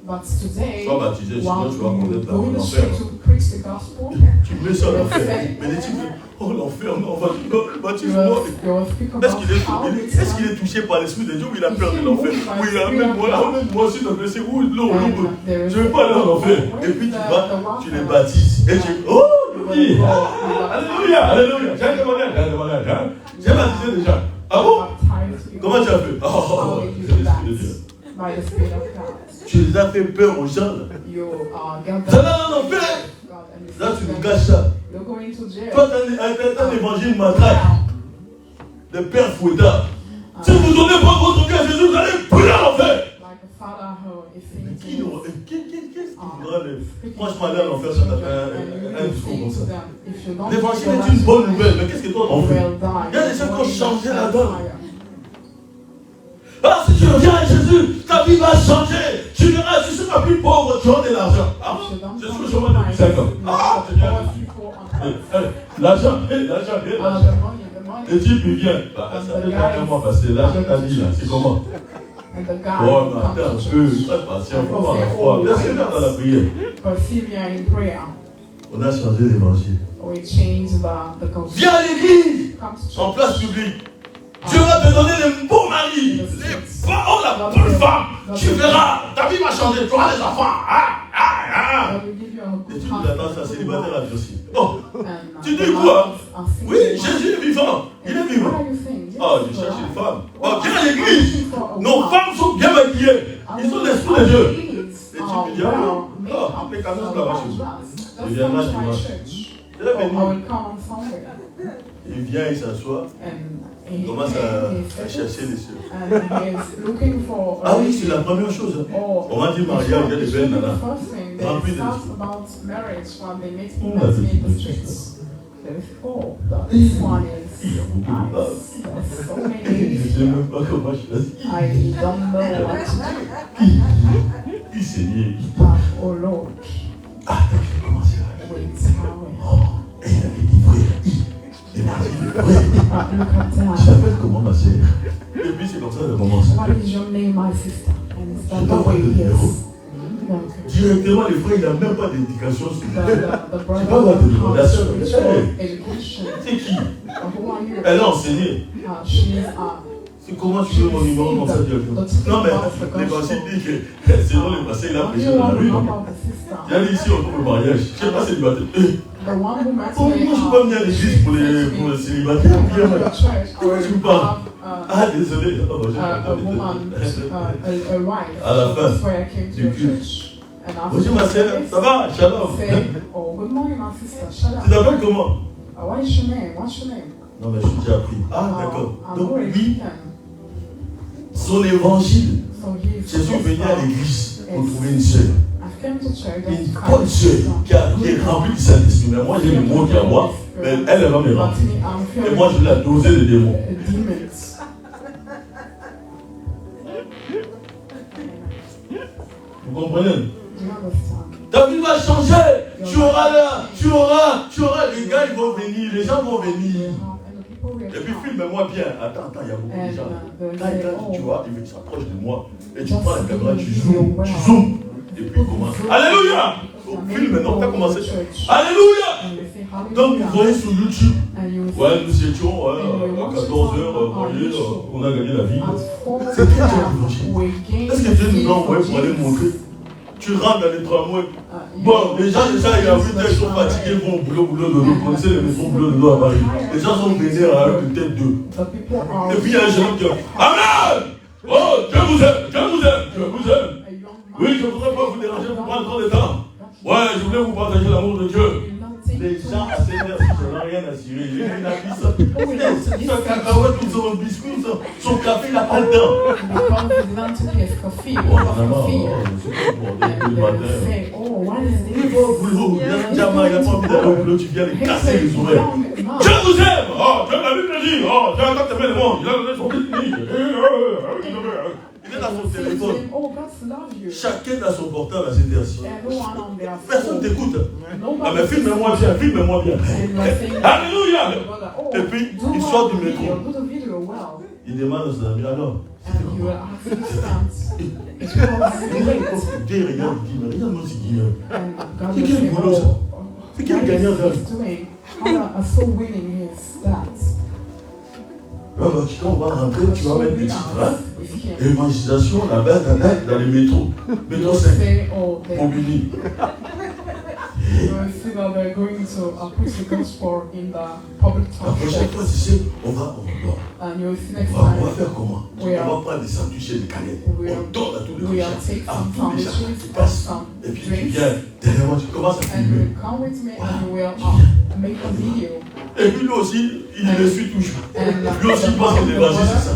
but today, sois baptisé, sinon while tu vas connaître you go in the l'enfer. street to preach the gospel, Tu mets ça à l'enfer. Mais les types, oh l'enfer, non, baptise-moi. you'll speak about how Est-ce qu'il est touché par l'Esprit de Dieu ou il a peur de l'enfer? Oui, amène-moi s'il te plaît, c'est où l'eau? Je ne veux pas aller en enfer. Et puis tu vas, tu les baptises. Et tu oh, oui. Alléluia, alléluia. J'ai un témoignage. J'ai baptisé déjà. Ah bon? Comment tu as fait? Oh, c'est l'Esprit de Dieu. By the Spirit of God. Tu les as fait peur aux gens là. You get Ça them n'a rien fait. God and you Là, tu see nous them. caches ça. You're going to jail. Toi, t'as un évangile matraque. Le père fouettard. Si vous ne donnez pas votre vie à Jésus, vous allez brûler en enfer. Like a father who is Mais thinking, qu'est-ce qui doit aller? Franchement, aller à l'enfer, ça t'a fait un discours comme ça. if you don't L'évangile go est back une bonne to nouvelle, mais qu'est-ce que toi t'en you fais? will die. Il y a des gens qui ont changé là-dedans. Fire. Ah, si tu reviens à Jésus, ta vie va changer. Tu verras, tu seras plus pauvre, tu auras de l'argent. Ah bon? Je suis au chômage depuis 5 ans. Ah, Seigneur Jésus. L'argent. The money. Le type, il vient. Bah, ça fait quelques mois passé. L'argent t'a dit là, c'est comment? And the guy Oh, mais comes attends un to peu, church. sois patient, faut avoir la foi. Persévère dans la prière. Persevere in prayer. On a changé l'évangile. We change the gospel. Viens à l'église, Come to en church. place publique. Dieu va te donner les beaux maris, la bonne femme. Tu verras, ta vie va changer, tu auras des enfants. God will give you a Et good tu nous attends, c'est un husband. célibataire à Dieu. Oh, And, tu the dis quoi? man is Oui, single. Jésus est vivant. Il est What vivant. are you saying? Yes, Oh, je you're cherche right. une femme. Oh, Oh, viens à I'm l'église. looking for a Nos woman. femmes sont bien maquillées. Ils sont l'esprit de Dieu. Les types, ils disent, oh, les cadeaux là-bas chez vous. Il viendra dimanche. Il est venu. Il vient, il s'assoit. Il commence à chercher les cieux. Ah oui, c'est la première chose. On m'a dit mariage, il y a des belles nanas. Remplis de Il y a beaucoup de femmes. Je ne sais même pas comment choisir. Il saignait. Ah, donc j'ai commencé à aller. Oh, et il avait dit frère. Il m'a dit frère. Je t'appelle comment ma sœur? Et puis c'est comme ça que ça commence. What is your name, my sister? And it's Je the t'envoie way le he numéro. is. Directement, les frères, il n'a même pas d'éducation sur The lui. brother pas avoir de has relation. spiritual Hey. education. C'est qui? Who are you? Elle a enseigné. She is C'est comment tu veux mon numéro comme ça directement? Non mais l'évangile dit que selon les passés, il a prêché dans la rue. Il y a ici on trouve le mariage. Je ne sais pas célibataire. The one who met Oh, moi je ne suis pas venu à l'église pour les célibataires. Comment tu me parles? Ah désolé. Oh, j'ai pas a woman, a wife. À la fin That's why I came to du your culte. church. And Bonjour ma soeur, ça va? Shalom. Say, oh, good morning, my sister. Shut Tu up. t'appelles comment? What is your name? What's your name? Non mais je suis déjà appris. Ah d'accord. I'm Donc already lui, taken. son évangile, So he's Jésus venait à l'église. pour trouver une sœur. I've come to church Une and bonne sœur qui est remplie du Saint-Esprit. Mais moi, j'ai le mot qui est à moi, mais elle va me remplir. Et moi, je l'ai dosé de démons. Vous comprenez? Ta vie va changer. Tu auras. Les gars, ils vont venir. Les gens vont venir. Et puis filme-moi bien. Attends, il y a beaucoup de gens. Tu vois, ils s'approchent de moi. Et tu prends la caméra, tu zoomes. Et puis commence. Alléluia! Filme maintenant, on va commencer. Alléluia! Donc vous voyez sur YouTube. Ouais, nous étions à 14h, on a gagné la vie. C'est très bien. Est-ce que Dieu nous a envoyé pour aller montrer? Tu rentres dans les tramways. Bon, les gens, déjà, ils sont fatigués, ils vont au boulot de l'eau. Vous connaissez les maisons boulot de l'eau à Paris. Les gens sont vénères à peut-être deux. Et puis il y a un jeune homme qui dit Amen! Oh, Dieu vous aime. Oui, je ne voudrais pas vous déranger pour prendre trop de temps. Ouais, je voulais vous partager l'amour de Dieu. Les gens à cette heure, ils n'ont rien à cirer. J'ai une avis, son cacahuète ou son biscuit, son café, il n'a pas le temps. Il n'a pas envie d'aller au boulot, tu viens les casser les oreilles. Dieu vous aime! Oh, Dieu la Bible dit! Oh, Dieu a tant aimé le monde! Il a donné son fils. Il est dans son téléphone. Chacun a son portable à cette heure-ci. Personne ne t'écoute. Ah mais filme-moi bien. Alléluia! Et puis, il sort du métro. Il demande à son ami, alors. Regarde-moi ce qu'il y a. C'est quel boulot ça? C'est quel gagnant ça? Quand on va rentrer, tu vas mettre des titres. Évangélisation, la bête dans les métros. Métro 5. Mobili. La prochaine fois, tu sais, on va faire comment? On va prendre des sandwichs et des canettes. On donne à tous les gens. À tous les gens qui passent. Et puis tu viens derrière moi, tu commences à filmer. Et puis lui aussi, il le suit toujours. Lui aussi pense que l'évangile c'est ça.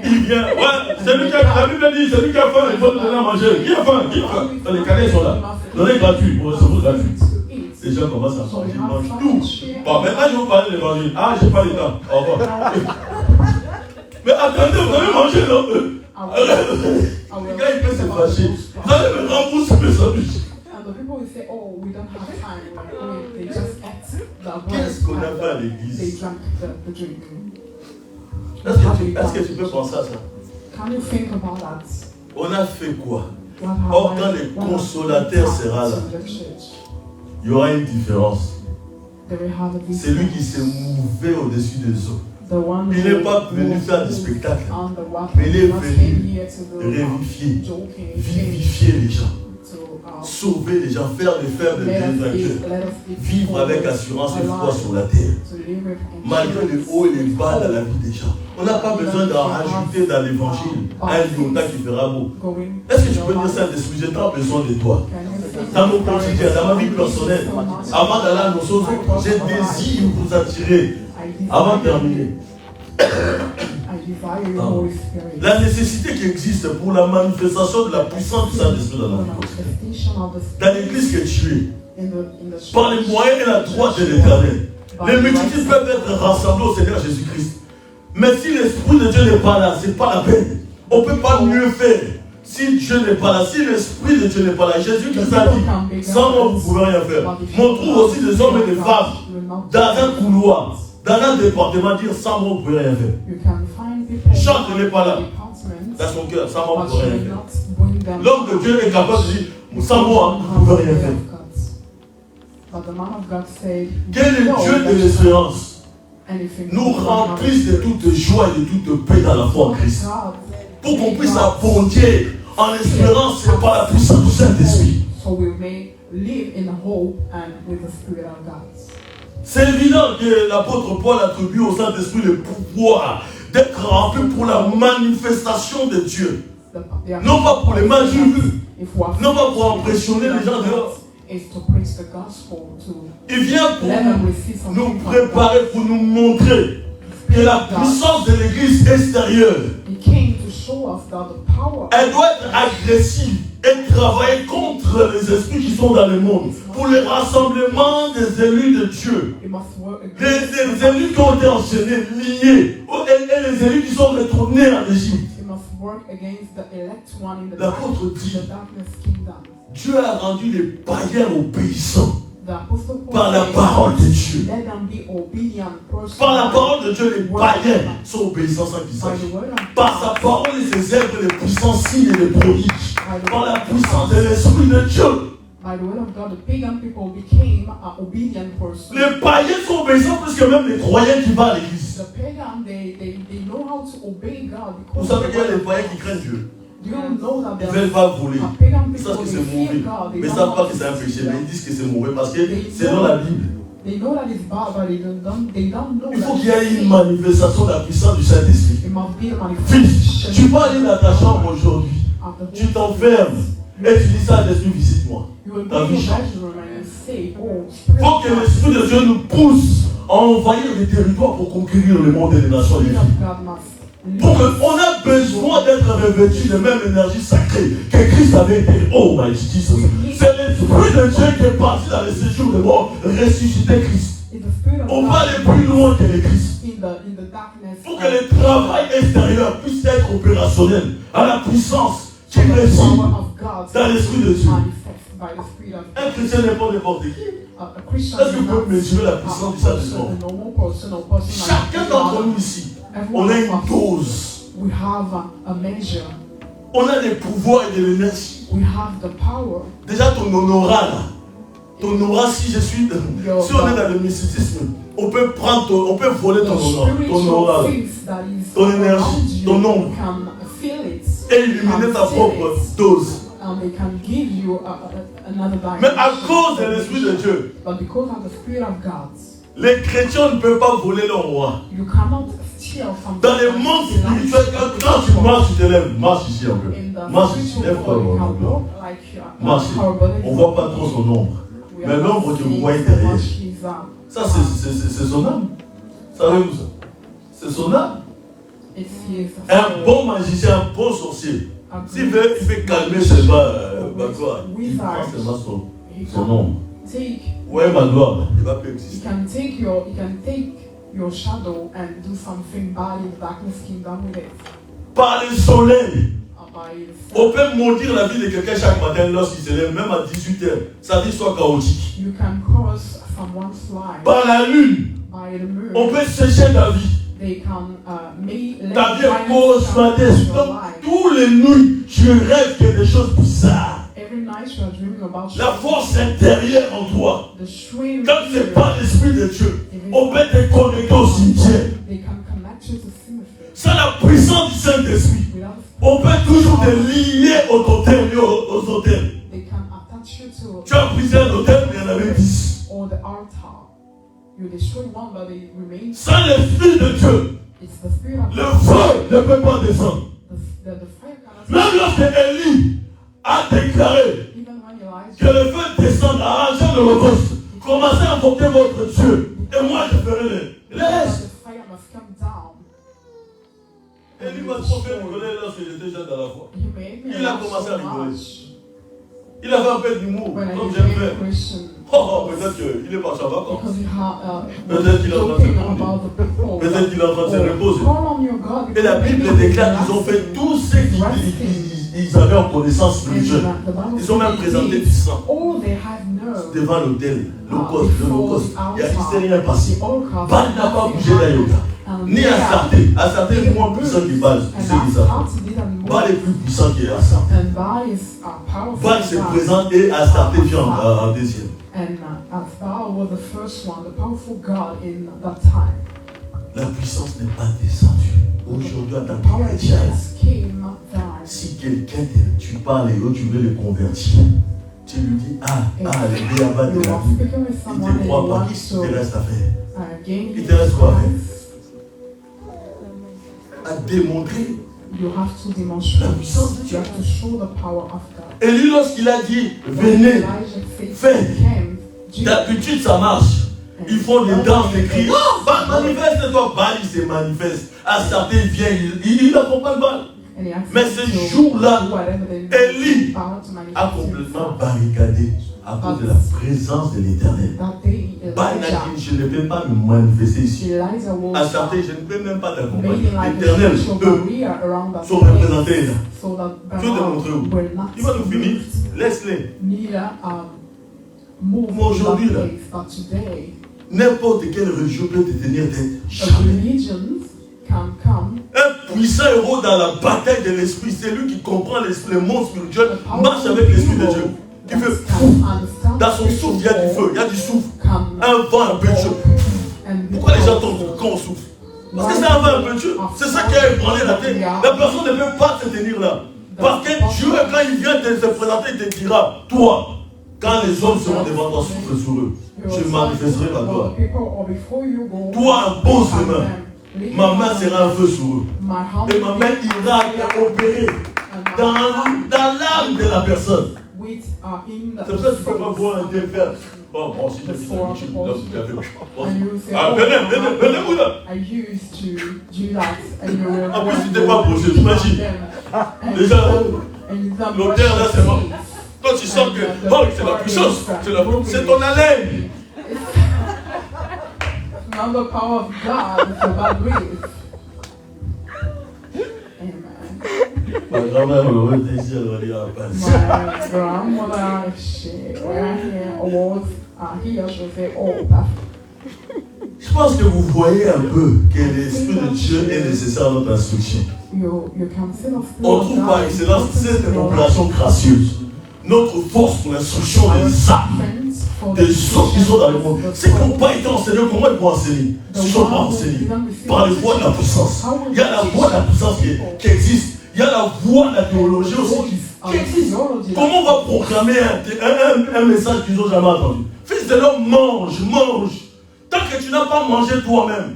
Il vient, ouais, c'est lui qui a, la Bible dit, c'est lui qui a faim, il faut lui donner à manger. Qui a faim? Les canettes sont là. Donnez gratuit, pour recevoir gratuit. Les gens commencent à manger, ils mangent tout. Bon, maintenant je vous parle de l'évangile. Ah, j'ai pas le temps. Au revoir. Mais attendez, vous allez manger, non? Le gars, il peut se fâcher. Vous allez me rembourser mes sandwichs. Qu'est-ce qu'on a fait à l'église? Est-ce que tu peux penser à ça? On a fait quoi? Or, quand le consolateur sera là, il y aura une différence. C'est lui qui s'est mouvé au-dessus des eaux. Il n'est pas venu faire du spectacle, mais il est venu vivifier les gens. Sauver les gens, faire des faibles des vainqueurs, vivre avec assurance et foi sur la terre, malgré les hauts et les bas dans la vie des gens. On n'a pas besoin d'en rajouter dans l'évangile un iota qui fera beau. Est-ce que tu peux dire ça, Saint-Esprit, j'ai tant besoin de toi? Dans mon quotidien, dans ma vie personnelle, avant d'aller à nos choses, j'ai désir vous attirer. Avant de terminer. La nécessité qui existe pour la manifestation de la puissance du Saint-Esprit dans notre vie. Dans l'église que tu es, par les moyens et la droite de l'Éternel, les multitudes peuvent être rassemblées au Seigneur Jésus-Christ. Mais si l'Esprit de Dieu n'est pas là, ce n'est pas la peine. On ne peut pas mieux faire. Si Dieu n'est pas là, si l'Esprit de Dieu n'est pas là, Jésus-Christ a dit, sans moi vous ne pouvez rien faire. Montrons aussi des hommes et des femmes dans un couloir, dans un département, dire sans moi vous ne pouvez rien faire. Chante n'est pas là. Dans son cœur, sans moi vous ne pouvez rien faire. L'homme de Dieu est capable de dire, sans moi vous ne pouvez rien faire. Quel est Dieu de l'espérance? Nous remplisse de toute joie et de toute paix dans la foi en Christ. Pour qu'on puisse abonder en espérance et par la puissance du Saint-Esprit. C'est évident que l'apôtre Paul attribue au Saint-Esprit le pouvoir d'être rempli pour la manifestation de Dieu. Non pas pour les mains vues, non pas pour impressionner les gens dehors. Il vient pour nous préparer, pour nous montrer que la puissance de l'église extérieure show us that the power. Elle doit être agressive et travailler contre les esprits qui sont dans le monde. Pour le rassemblement des élus de Dieu. It must work Les élus qui ont été enchaînés, liés. Et les élus qui sont retournés en Égypte. It must work against the elect one in the L'apôtre dit, darkness kingdom. Dieu a rendu les païens obéissants The Apostle Paul par la says, parole de Dieu. let them be obedient persons. Par la parole de Dieu, les païens sont obéissants sans qu'ils By sachent. the word of Par sa parole, ils exercent les puissants signes et les prodiges. Par la puissance de l'Esprit de Dieu. By the word of God, the pagan people became obedient persons. Les païens sont obéissants plus que même les croyants qui vont à l'église. The pagan, they know how to obey God Vous because savez qu'il y a des païens qui craignent Dieu. you don't know that Ils ne there veulent pas voler. are pagan Ils savent people que they c'est fear mauvais. God. They Mais ils ne don't savent know pas how que to c'est un péché. do Mais that. ils disent que c'est mauvais parce que c'est dans la Bible. They know that it's bad, but they don't know Il faut that qu'il y ait it's une sin. manifestation de la puissance du Saint-Esprit. It must be a Fils, tu manifestation vas aller dans ta chambre aujourd'hui. of the Tu t'enfermes et tu dis ça, l'Esprit, visite-moi. You will Ta be vie in change. bedroom and you say, oh, Il faut que l'Esprit de Dieu nous pousse à envahir les territoires pour conquérir le monde et les nations. Spirit of God must Donc on a besoin d'être revêtu de même énergie sacrée que Christ avait été. Oh my Jesus. C'est l'Esprit de Dieu qui est parti dans les séjours de mort, ressusciter Christ. It's the Spirit of On God va aller plus loin que le Christ. in the darkness. Pour que le travail extérieur puisse être opérationnel à la puissance qui The réside power of God dans l'Esprit de Dieu. manifest by the Spirit of Un God. chrétien n'est pas n'importe qui. A Christian Est-ce que is vous pouvez not mesurer la a puissance du person, Saint-Esprit? a normal person or person Chacun like d'entre everyone. nous ici, Every on one a of une us, dose. we have a measure. On a des pouvoirs et de l'énergie. We have the power. Déjà ton honorat là. Ton aura, si je suis. Si on est dans le mysticisme, on peut prendre on peut voler The ton aura. Ton aura. spiritual things that is Ton énergie, around you, ton nombre. you can feel it. Et illuminer ta propre dose. And they can give you another dimension. Mais à cause de l'Esprit de Dieu, But because of the Spirit of God, les chrétiens ne peuvent pas voler leur roi. you cannot steal from Dans le monde spirituel, quand tu marches, tu te lèves. Marche ici un peu. In the Marche ici, spiritual lève-toi. world, you can walk like Marche. our body On is ne voit pas trop son ombre. we Mais are l'ombre not que vous seeing voyez so derrière, much his, ça c'est son âme. Savez-vous ça? C'est son âme. it's his Un bon magicien, un bon sorcier. a S'il great veut, il fait calmer seulement ma gloire. Il wizard. prend seulement He son can ombre. take Ouais, ma gloire, il ne va plus he exister. can take your shadow and do something bad in the darkness kingdom with it. Par le soleil, By on peut maudire la vie de quelqu'un chaque matin lorsqu'il se lève, même à 18h. Sa vie soit chaotique. you can cause someone's life Par la lune, by the moon. on peut sécher ta vie. They can make Ta vie est violence cauchemardesque. your Donc, life. tous les nuits, tu rêves que des choses bizarres. Every night you are dreaming about La force intérieure en toi. the stream. Quand ce n'est pas l'Esprit de Dieu, on peut te connecter au cimetière. They can connect you to cemetery. Sans la puissance du Saint-Esprit, Without on peut toujours te lier au totem et aux hôtels. they can attach you to Tu as brisé un hôtel, mais il y en avait 10. or the altar. You destroy one, but they remain. Sans l'Esprit de Dieu, It's the spirit of le feu ne peut pas descendre. the fire cannot. Même lorsque Élie a déclaré Even when Elijah que le feu descende à arranger le holocauste, commencez à invoquer votre Dieu, et moi je ferai les restes. the fire must come down. Élie m'a trop fait rigoler lorsque j'étais jeune dans la foi. He made me Il a laugh commencé à so rigoler. much Il avait un peu d'humour, when I comme j'aime became faire. a Christian. Oh, peut-être qu'il est parti en vacances. Because he had Peut-être qu'il est en train de se joking reposer. about the people. Peut-être qu'il est en train de se reposer. Call on your God. Et la Bible because déclare maybe qu'ils ont they fait tout ce qu'ils avaient en connaissance spirituelle. And, the Bible Ils ont même says présenté they du sang all they have known devant l'autel, l'holocauste. before Il n'y a rien passé. the altar. Baal n'a pas bougé d'un iota. Ni Astarté. Astarté est moins puissant que Baal. C'est ça. Baal est plus puissant que Astarté. And Baal is powerful. Baal se présente et Astarté vient en deuxième. And Baal was the first one, the powerful God in that time. La puissance n'est pas descendue. Aujourd'hui, en tant The que power chrétien, just came down. si quelqu'un tu parles et tu veux le convertir, tu lui dis le béaba de You la are vie. speaking with Il someone ne and croit you pas. want Qu'est-ce to qu'il te reste à faire? gain Il te reste quoi à faire? Christ. À démontrer You have to la demonstrate. puissance de You Dieu. have to show the power of God. Et lui, lorsqu'il a dit, venez, Elijah said, fais. came, Jesus d'habitude ça marche. Ils font des danses, des cris. Oh, Manifeste-toi. Baal, il se manifeste. Astarté vient, il accompagne Baal. Mais ce jour-là, Élie a complètement barricadé à cause de la présence de l'Éternel. Je ne peux pas me manifester ici. À certains, je ne peux même pas t'accompagner. L'Éternel, eux, sont représentés là. Je vais te montrer où. Il va nous finir. Laisse-les. Mais aujourd'hui, là, n'importe quelle religion peut te tenir tête. Jamais. Un puissant héros dans la bataille de l'esprit, c'est lui qui comprend le monde spirituel, marche avec l'esprit de Dieu. Il fait fou. Dans son souffle, il y a du feu, il y a du souffle. Un vent un peu de chaud. Pourquoi les gens tombent quand on souffle? Parce que c'est un vent un peu de chaud. C'est ça qui a ébranlé la tête. La personne ne peut pas se tenir là. Parce que Dieu, quand il vient de se présenter, il te dira, toi, quand les hommes seront devant toi, souffle sur eux. Je manifesterai la gloire. Toi, impose les mains. Ma main sera un feu sur eux. Et ma main ira opérer dans l'âme de la personne. C'est pour ça que tu ne peux pas voir un Dieu faire. Bon, si je suis venez, là. En plus, tu n'étais pas approché, t'imagines. Déjà, l'odeur là, c'est bon. Toi, tu sens que c'est la puissance, c'est ton haleine. Not the power of God, it's a bad breath. Amen. Ma grand-mère me dit, elle va dire, my grandmother, when I hear awards here, she'll say, oh, that's. Je pense que vous voyez un peu que l'Esprit de Dieu est nécessaire à notre instruction. On trouve par excellence cette population gracieuse. Notre force pour l'instruction des âmes, des gens qui sont dans le monde. C'est qu'on n'a pas été enseignés, comment ils vont enseigner? Ils ne sont pas enseignés par les voies de la puissance. Il y a la voie de la puissance qui existe. Il y a la voie de la théologie aussi qui existe. Comment on va proclamer un message qu'ils n'ont jamais entendu? Fils de l'homme, mange. Tant que tu n'as pas mangé toi-même,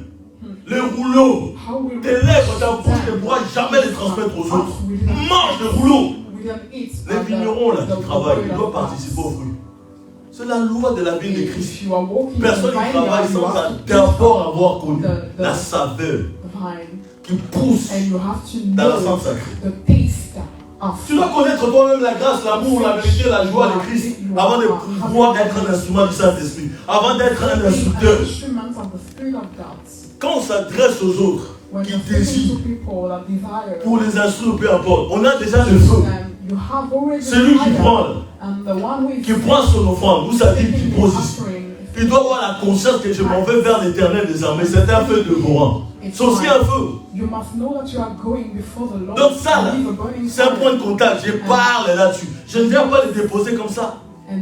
les rouleaux, tes lèvres, ta bouche ne pourra jamais les transmettre aux autres. Mange les rouleaux. Les vignerons là qui travaillent, ils doivent participer aux fruits. C'est la loi de la vie de Christ. Personne ne travaille sans d'abord avoir connu la saveur qui pousse dans la sang sacré. Tu dois connaître toi-même la grâce, l'amour, la vérité, la joie de Christ avant de pouvoir être un instrument du Saint-Esprit, avant d'être un instructeur. Quand on s'adresse aux autres qui désirent pour les instruire, peu importe, on a déjà le feu. Celui qui prend son offrande, vous savez qu'il pose ici. Il doit avoir la conscience que je m'en vais vers l'Éternel des armées. C'est un feu dévorant. C'est aussi un feu. Donc ça, c'est un point de contact. Je parle là-dessus. Je ne viens pas les déposer comme ça. Et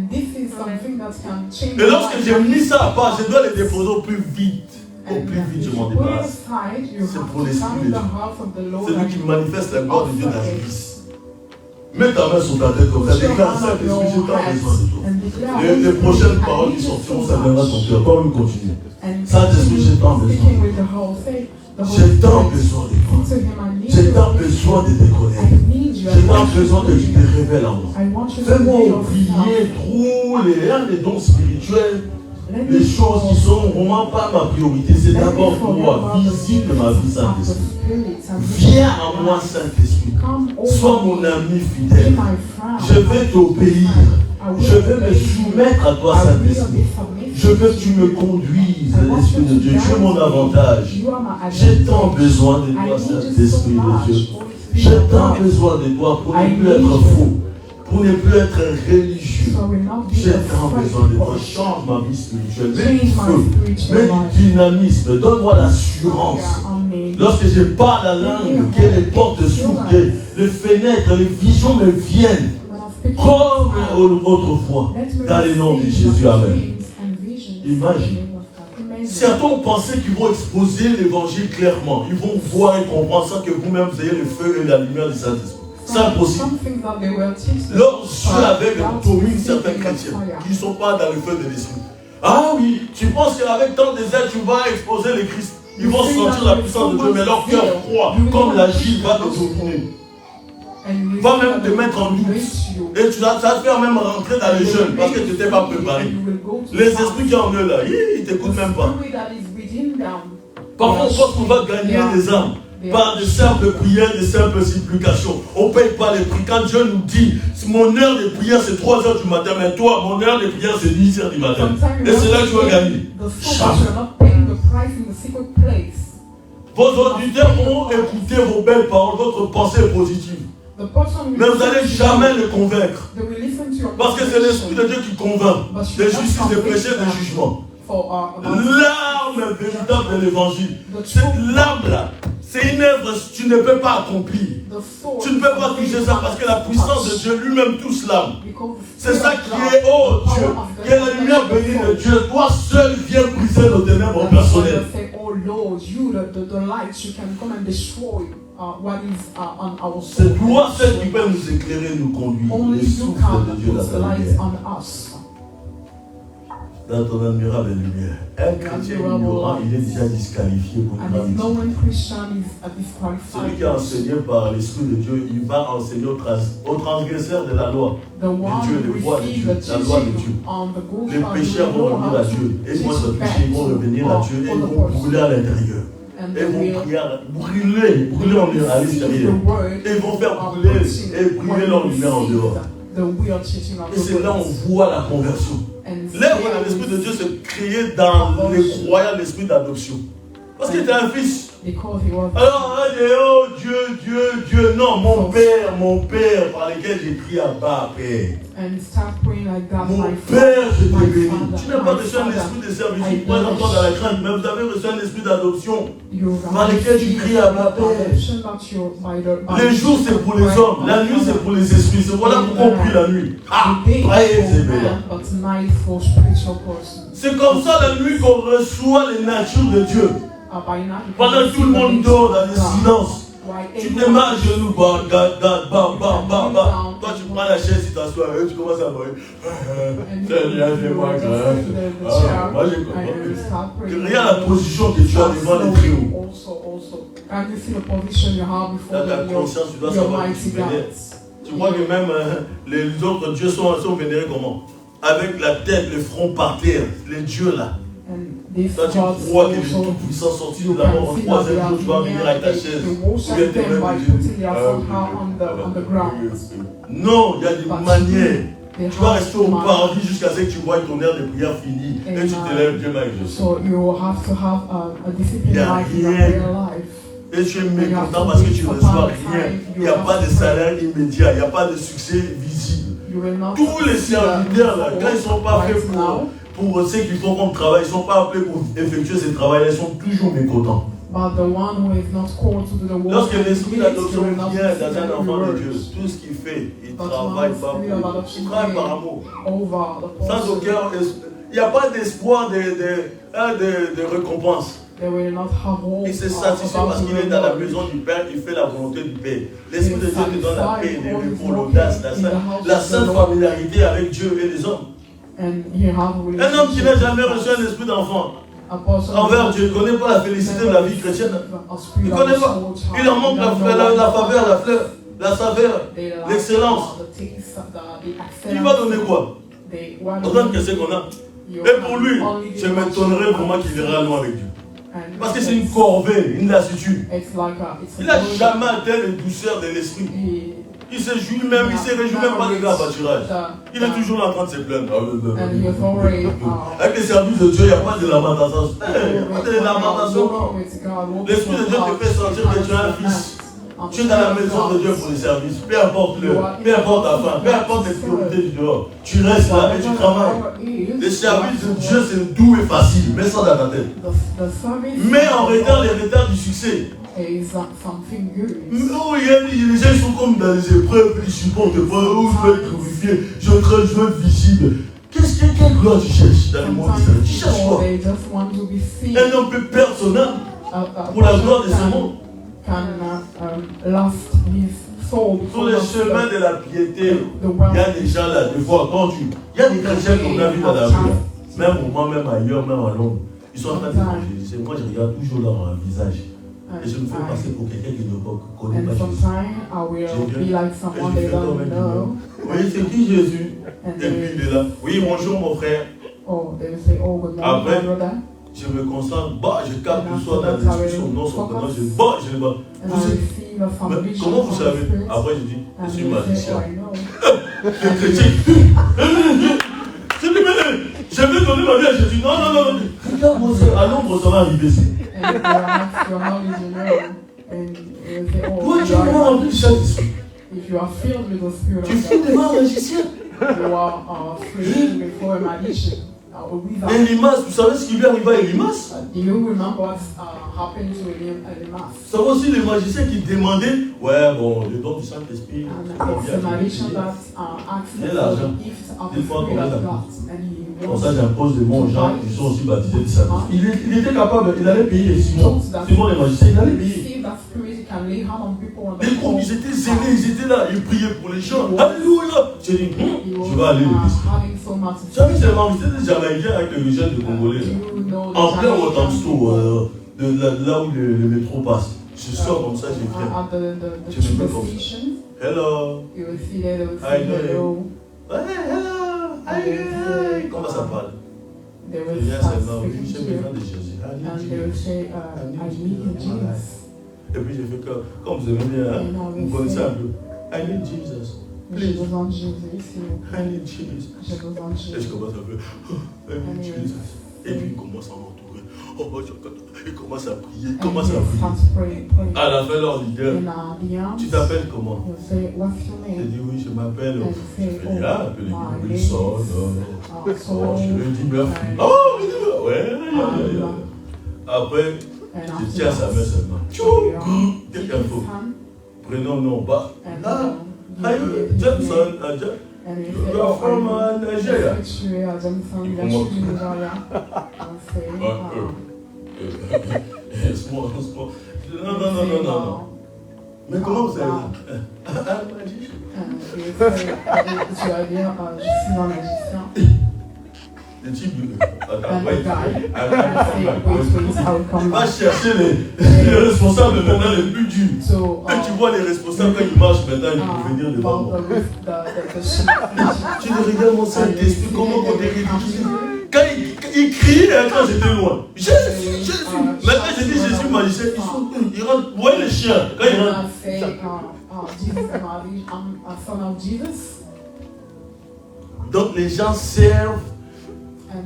lorsque j'ai mis ça à part, je dois les déposer au plus vite. Au plus vite, je m'en débarrasse. C'est pour l'Esprit de Dieu. C'est lui qui manifeste la gloire de Dieu dans la vie. Mets ta main sur ta tête comme ça, déclare ça, parce que j'ai tant besoin de toi. Les prochaines paroles qui sortiront, ça viendra ton cœur. Toi-même continue. Saint-Esprit, j'ai tant besoin. J'ai tant besoin de toi. J'ai tant besoin de te connaître. J'ai tant besoin que tu te révèles en moi. Fais-moi oublier tous les dons spirituels, les choses qui ne sont vraiment pas ma priorité. C'est d'abord toi. Visite ma vie, Saint-Esprit. Viens à moi, Saint-Esprit. Sois mon ami fidèle. Je vais t'obéir. Je vais me soumettre à toi, Saint-Esprit. Je veux que tu me conduises, l'Esprit de Dieu. Tu es mon avantage. J'ai tant besoin de toi, Saint-Esprit de Dieu. J'ai tant besoin de toi pour ne plus être faux, pour ne plus être religieux. J'ai tant besoin de toi. Change ma vie spirituelle. Mets du feu, mets du dynamisme. Donne-moi l'assurance. Lorsque je parle la langue, que les portes s'ouvrent, que les fenêtres, les visions me viennent. Comme autrefois, dans le nom de Jésus. Amen. Imagine. Certains pensaient qu'ils vont exposer l'évangile clairement. Ils vont voir et comprendre sans que vous-même vous ayez le feu et la lumière du Saint-Esprit. C'est impossible. Leurs yeux aveugles dominent certains chrétiens qui ne sont pas dans le feu de l'Esprit. Ah oui, tu penses qu'avec tant de zèle, tu vas exposer le Christ. Ils vont sentir la puissance de Dieu, mais leur cœur froid, comme la gîte, va te dominer. Va même te mettre en doute. Et tu vas te faire même rentrer dans les jeunes parce que tu n'étais pas préparé. Les esprits qui en eux là, ils ne t'écoutent même pas. Parfois on pense qu'on va gagner des âmes. par de simples prières, de simples supplications. On ne paye pas les prix. Quand Dieu nous dit, mon heure de prière c'est 3 heures du matin, mais toi, mon heure de prière c'est 10 heures du matin. Et c'est là que tu vas gagner. Vos auditeurs vont écouter vos belles paroles, votre pensée est positive. Mais vous n'allez jamais les convaincre. Parce que c'est l'Esprit de Dieu qui convainc. De justice, de péché, de jugement. L'arme véritable de l'évangile. Cette larme-là, c'est une œuvre que tu ne peux pas accomplir. Tu ne peux pas toucher ça parce que la puissance de Dieu lui-même touche l'âme. C'est ça qui est, oh Dieu, qui est la lumière bénie de Dieu. Toi seul viens briser nos ténèbres personnelles. C'est toi seul qui peut nous éclairer, nous conduire. Le souffle de Dieu dans ta lumière. Dans ton admirable lumière. Un chrétien ignorant, il est déjà disqualifié pour une grande mission. Celui qui a enseigné par l'Esprit de Dieu, il va enseigner aux transgresseurs de la loi de Dieu, les voies de Dieu, la loi de Dieu. Les pécheurs vont revenir à Dieu. Et moi, ce péché, ils vont revenir à Dieu et ils vont brûler à l'intérieur. Et vont brûler à l'extérieur. Et ils vont faire brûler et brûler leur lumière en dehors. Et c'est là où on voit la conversion. L'œuvre de l'Esprit de Dieu se créait dans les croyants, l'esprit d'adoption. Parce qu'il était un fils. Alors, oh Dieu, non, mon Père par lequel j'ai pris à bas, Père. Mon Père, je t'ai béni. Tu n'as pas reçu un esprit de servitude pour être encore dans la crainte, mais vous avez reçu un esprit d'adoption par lequel tu cries à bas, Père. Les jours, c'est pour les hommes. La nuit, c'est pour les esprits. C'est voilà pourquoi on prie la nuit. C'est comme ça la nuit qu'on reçoit les natures de Dieu. Pendant que tout le monde dort dans le silence, tu te mets à genoux, toi tu prends la chaise, tu t'assois, tu commences à boire. Seigneur, fais-moi grâce. Moi j'ai compris. Regarde la position que tu as devant les tréaux. Dans ta conscience, tu dois savoir que tu vénères. Tu vois que même les autres dieux sont vénérés comment? Avec la tête, le front par terre, les dieux là. Toi tu crois que le Tout-Puissant sorti de la mort en 3e jour, tu vas venir avec ta chaise. Non, il y a des manières. Tu vas rester au paradis jusqu'à ce que tu vois ton heure de prière finie. Et tu te lèves, Dieu m'a exaucé. Il n'y a rien. Et tu es mécontent parce que tu ne reçois rien. Il n'y a pas de salaire immédiat, il n'y a pas de succès visible. Tous les serviteurs, là, quand ils ne sont pas faits pour ceux qui font comme travail, ils ne sont pas appelés pour effectuer ce travail, ils sont toujours mécontents. Lorsque l'esprit d'adoption vient dans un enfant de Dieu, tout ce qu'il fait, il travaille par amour. Il travaille par amour. Sans aucun. Il n'y a pas d'espoir de récompense. Il se satisfait parce qu'il est dans la maison du Père, il fait la volonté du Père. L'Esprit de Dieu te donne la paix, le repos, l'audace, la sainte familiarité avec Dieu et les hommes. Un homme qui n'a jamais reçu un esprit d'enfant envers Dieu, il ne connaît pas la félicité de la vie chrétienne. Il ne connaît pas. Il en manque la faveur, la fleur, la saveur, l'excellence. Il va donner quoi? On donne que c'est qu'on a. Et pour lui, je m'étonnerais vraiment qu'il ira loin avec Dieu. Parce que c'est une corvée, une lassitude. Il n'a jamais atteint les douceurs de l'esprit. Il se réjouit même pas de l'abatturage. Il est toujours en train de se plaindre. Avec les services de Dieu, il n'y a pas de lamentation. Il n'y a pas de lamentation. L'Esprit de Dieu te fait sentir que tu es un fils. Tu es dans la maison de Dieu pour les services. Peu importe l'heure, peu importe ta faim, peu importe les priorités du dehors. Tu restes là et tu travailles. Les services de Dieu, c'est doux et facile. Mets ça dans ta tête. Mais en retard, les retards du succès. Non, les gens sont comme dans les épreuves, ils supportent pas, je veux être glorifié, je veux être visible. Quelle gloire tu cherches dans le monde d'Israël? Tu cherches quoi? Un homme peut perdre son âme pour la gloire de ce monde. Sur les chemins de la piété, il y a des gens là, des fois entendus. Il y a des chrétiens qu'on a vu dans la rue, même au Mans, même ailleurs, même à Londres. Ils sont en train de évangéliser. Moi, je regarde toujours leur visage. Et je me fais passer pour quelqu'un qui ne connaît pas Jésus. Oui, c'est qui Jésus? Et puis il est là. Oui, bonjour mon frère. Après, je me concentre, bah, je capte le soir dans la discussion, non seulement je ne sais pas. Mais comment vous savez? Après, je dis, je suis magicien. Le chrétien. Je vais donner ma vie à Jésus. Non. Regarde, mon Dieu, à l'ombre, ça va arriver ici. Toi, tu es rempli du Saint-Esprit. Tu fais des mains magiciens. Elimas, vous savez ce qui lui arrive à Elimas? Ça va aussi les magiciens qui demandaient, ouais, bon, le don du Saint-Esprit, Pour ça, j'impose des mots aux gens qui sont aussi baptisés du Saint-Esprit. Il était capable, il allait payer Simon. Simon les magiciens, il allait payer. Les groupes, ils étaient zélés, ils étaient là, ils priaient pour les gens. Alléluia! J'ai dit, je vais aller au Christ. Tu as vu, c'est marrant, c'était des Jamaïcains avec le jeunes de Congolais. En plein Rotamsto, là où le métro passe. Je sors comme ça, je viens. Je me mets comme ça. Hello. Hi, hello. Hey, comment ça parle? Je viens seulement, oui, j'ai besoin de Jésus. Et puis j'ai fait comme vous aimez bien, vous connaissez un peu. I need Jesus. J'ai besoin de Jésus. I need Jesus. J'ai besoin de Jésus. Et je commence à faire, I need Jesus. Et puis il commence à m'entourer. Il commence à prier, il commence à prier. À la fin, leur leader, tu t'appelles comment? Je dis oui, je m'appelle. Je fais là, un peu les Wilson. Je lui dis Murphy. Oh, ouais. Après, je tiens sa main seulement. Quelqu'un faut. Prénom, non, bah. Là, Johnson, you are from Nigeria. Il commence. Non. Mais comment vous savez? Tu vas dire, je suis un magicien. Le type, va chercher les responsables maintenant les plus durs. Et tu vois les responsables quand ils marchent maintenant, ils peuvent venir devant moi. Tu le regardes mon Saint-Esprit, comment on est ridicule. Quand ils crient, quand j'étais loin, Jésus. Maintenant j'ai dit Jésus magicien, ils rentrent, vous voyez les chiens, quand ils rentrent. Donc les gens servent.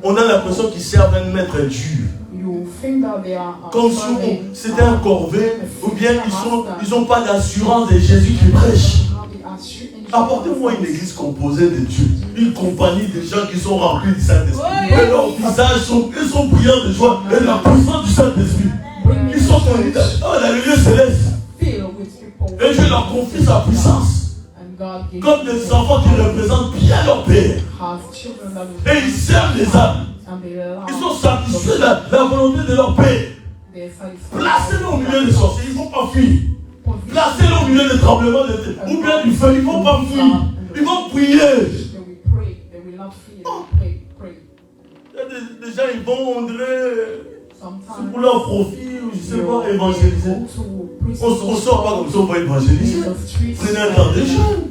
On a l'impression qu'ils servent un maître dur. Comme si c'était un corvée, ou bien ils n'ont pas d'assurance de Jésus qui prêche. Apportez-moi une église composée de Dieu, une compagnie de gens qui sont remplis du Saint-Esprit. Et leurs visages sont brillants de joie et la puissance du Saint-Esprit. Ils sont dans le lieu céleste. Et je leur confie sa puissance. Comme des enfants qui représentent bien leur Père. Et ils servent les âmes. Ils sont satisfaits de la volonté de leur Père. Placez-les au milieu des sorciers, ils ne vont pas fuir. Placez-les au milieu des tremblements de terre, ou bien du feu, ils ne vont pas fuir. Ils vont prier. Il y a des gens, ils vont, on dirait, c'est pour leur profit, ou je ne sais pas, évangéliser. On ne sort pas comme ça, on va évangéliser. Prenez un temps de jeûne.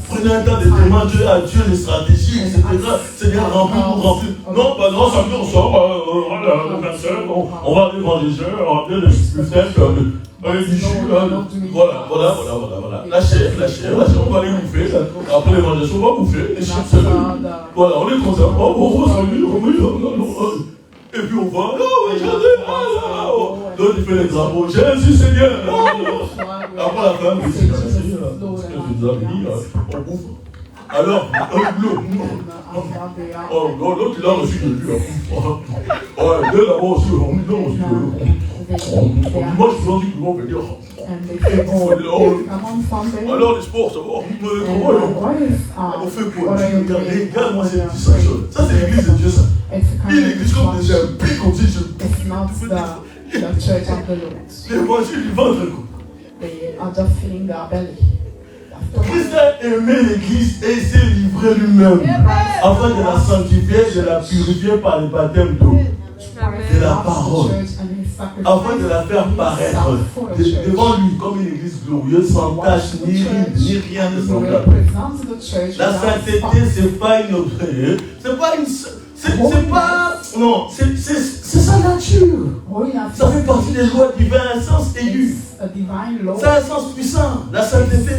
Prenez un temps de demander à Dieu les stratégies, etc. Seigneur, remplis. Non, ça veut dire on sort, le 25, on va aller évangéliser, on va bien le steak, voilà. La chair, on va aller bouffer. Après l'évangélisation, on va bouffer. Voilà, on est content. Et puis on va, l'autre il fait les drapeaux, Jésus Seigneur. Après la fin, ce que tu nous as dit, on bouffe. Alors, l'autre il a reçu de lui. Deux là-bas aussi, on dit non aussi. Moi je vous dis que vous venir. Alors les sports, ça va. On fait quoi? Regarde-moi cette chose. Ça c'est l'église de Dieu, ça. Une église comme des impliques comme si je. L'évangile du ventre. Christ a aimé l'église et s'est livré lui-même afin de la sanctifier, de la purifier par le baptême d'eau, de la parole, afin de la faire paraître devant lui comme une église glorieuse, sans tache, ni ride, ni rien de semblable. La sainteté, c'est pas une C'est sa nature. Holiness Ça fait partie des lois divines, un sens aigu. is a divine law. C'est un sens puissant. La sainteté,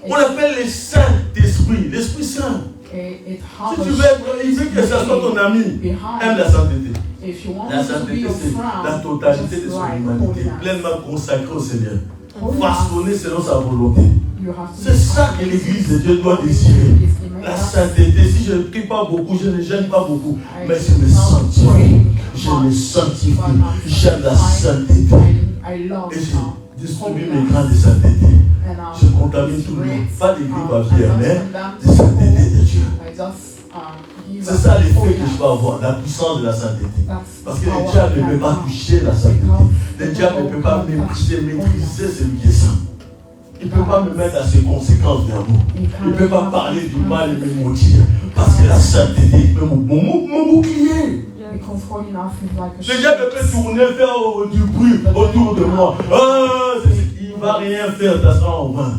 on l'appelle les Saint-Esprit, l'Esprit Saint. It Si tu veux être, il veut que ça soit ton ami, aime la sainteté. If you want La to be sainteté, your c'est la friend, totalité de just son like humanité, holiness. pleinement consacrée au Seigneur, Holiness, façonné selon sa volonté. you have to C'est be ça que l'Église de Dieu doit désirer. La sainteté. Si je ne prie pas beaucoup, je ne gêne pas beaucoup, mais je me sanctifie. Je me sanctifie. J'aime la sainteté. I love Et je distribue mes grains de sainteté. Je contamine tout le monde. Pas des gris papier, mais de sainteté de Dieu. C'est ça l'effet que je vais avoir, la puissance de la sainteté. Parce que le diable ne peut pas toucher la sainteté. Le diable ne peut pas maîtriser celui qui est saint. Il ne peut pas me mettre à ses conséquences vers nous. Il ne peut pas parler du mal et me maudire. Parce que la sainteté est mon bouclier. Le diable peut tourner, faire du bruit autour de moi. Il ne va rien faire, ça sera en vain.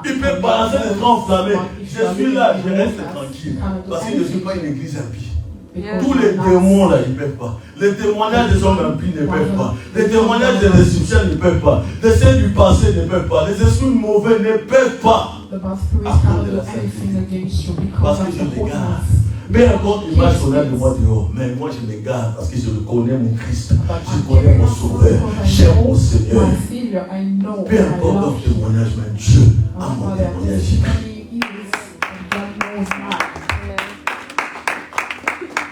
Il peut balancer des trains enflammés. Je suis là, je reste tranquille. Parce que je ne suis pas une église impie. Tous les démons là, ils ne peuvent pas. Les témoignages des hommes impies ne peuvent pas. Les témoignages des Égyptiens ne peuvent pas. Les saints du passé ne peuvent pas. Les esprits mauvais ne peuvent pas. Parce que je les garde. Mais encore, l'image qu'on a de moi dehors. Mais moi, je me garde parce que je connais mon Christ. Je connais mon Sauveur. J'aime mon Seigneur. Peu importe leur témoignage, mais Dieu a mon témoignage.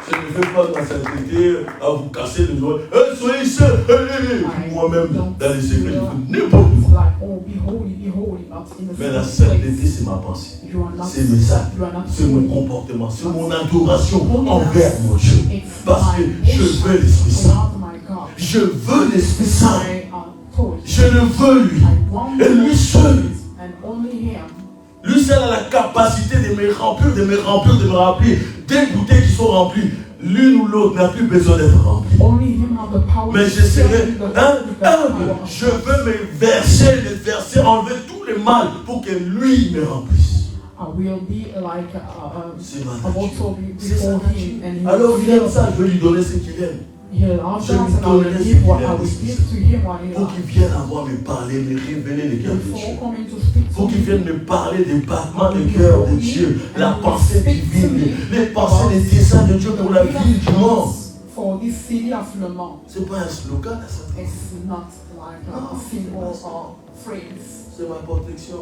Je ne veux pas dans la sainteté à vous casser les doigts. Soyez saints. Moi-même, dans les secrets, n'importe quoi. Mais la sainteté, c'est ma pensée. C'est mes actes. C'est mon comportement. C'est mon adoration envers mon Dieu. Parce que je veux l'Esprit Saint. Je veux l'Esprit Saint. Je le veux lui. Et lui seul. Lui seul a la capacité de me remplir, de me remplir. Des bouteilles qui sont remplies. L'une ou l'autre n'a plus besoin d'être remplie. Mais je serai humble. Je veux me verser, enlever tous les mal pour que lui me remplisse. C'est ma nature. C'est sa nature. Alors il aime ça, je veux lui donner ce qu'il aime. Je lui donnerai ce qu'il aime. Pour qu'il vienne avoir me parler, me révéler le cœur de Dieu. Pour qu'il vienne me parler des battements de cœur de Dieu, la pensée divine, les pensées, les desseins de Dieu pour la vie du monde. C'est pas un slogan, la sainteté. C'est ma protection.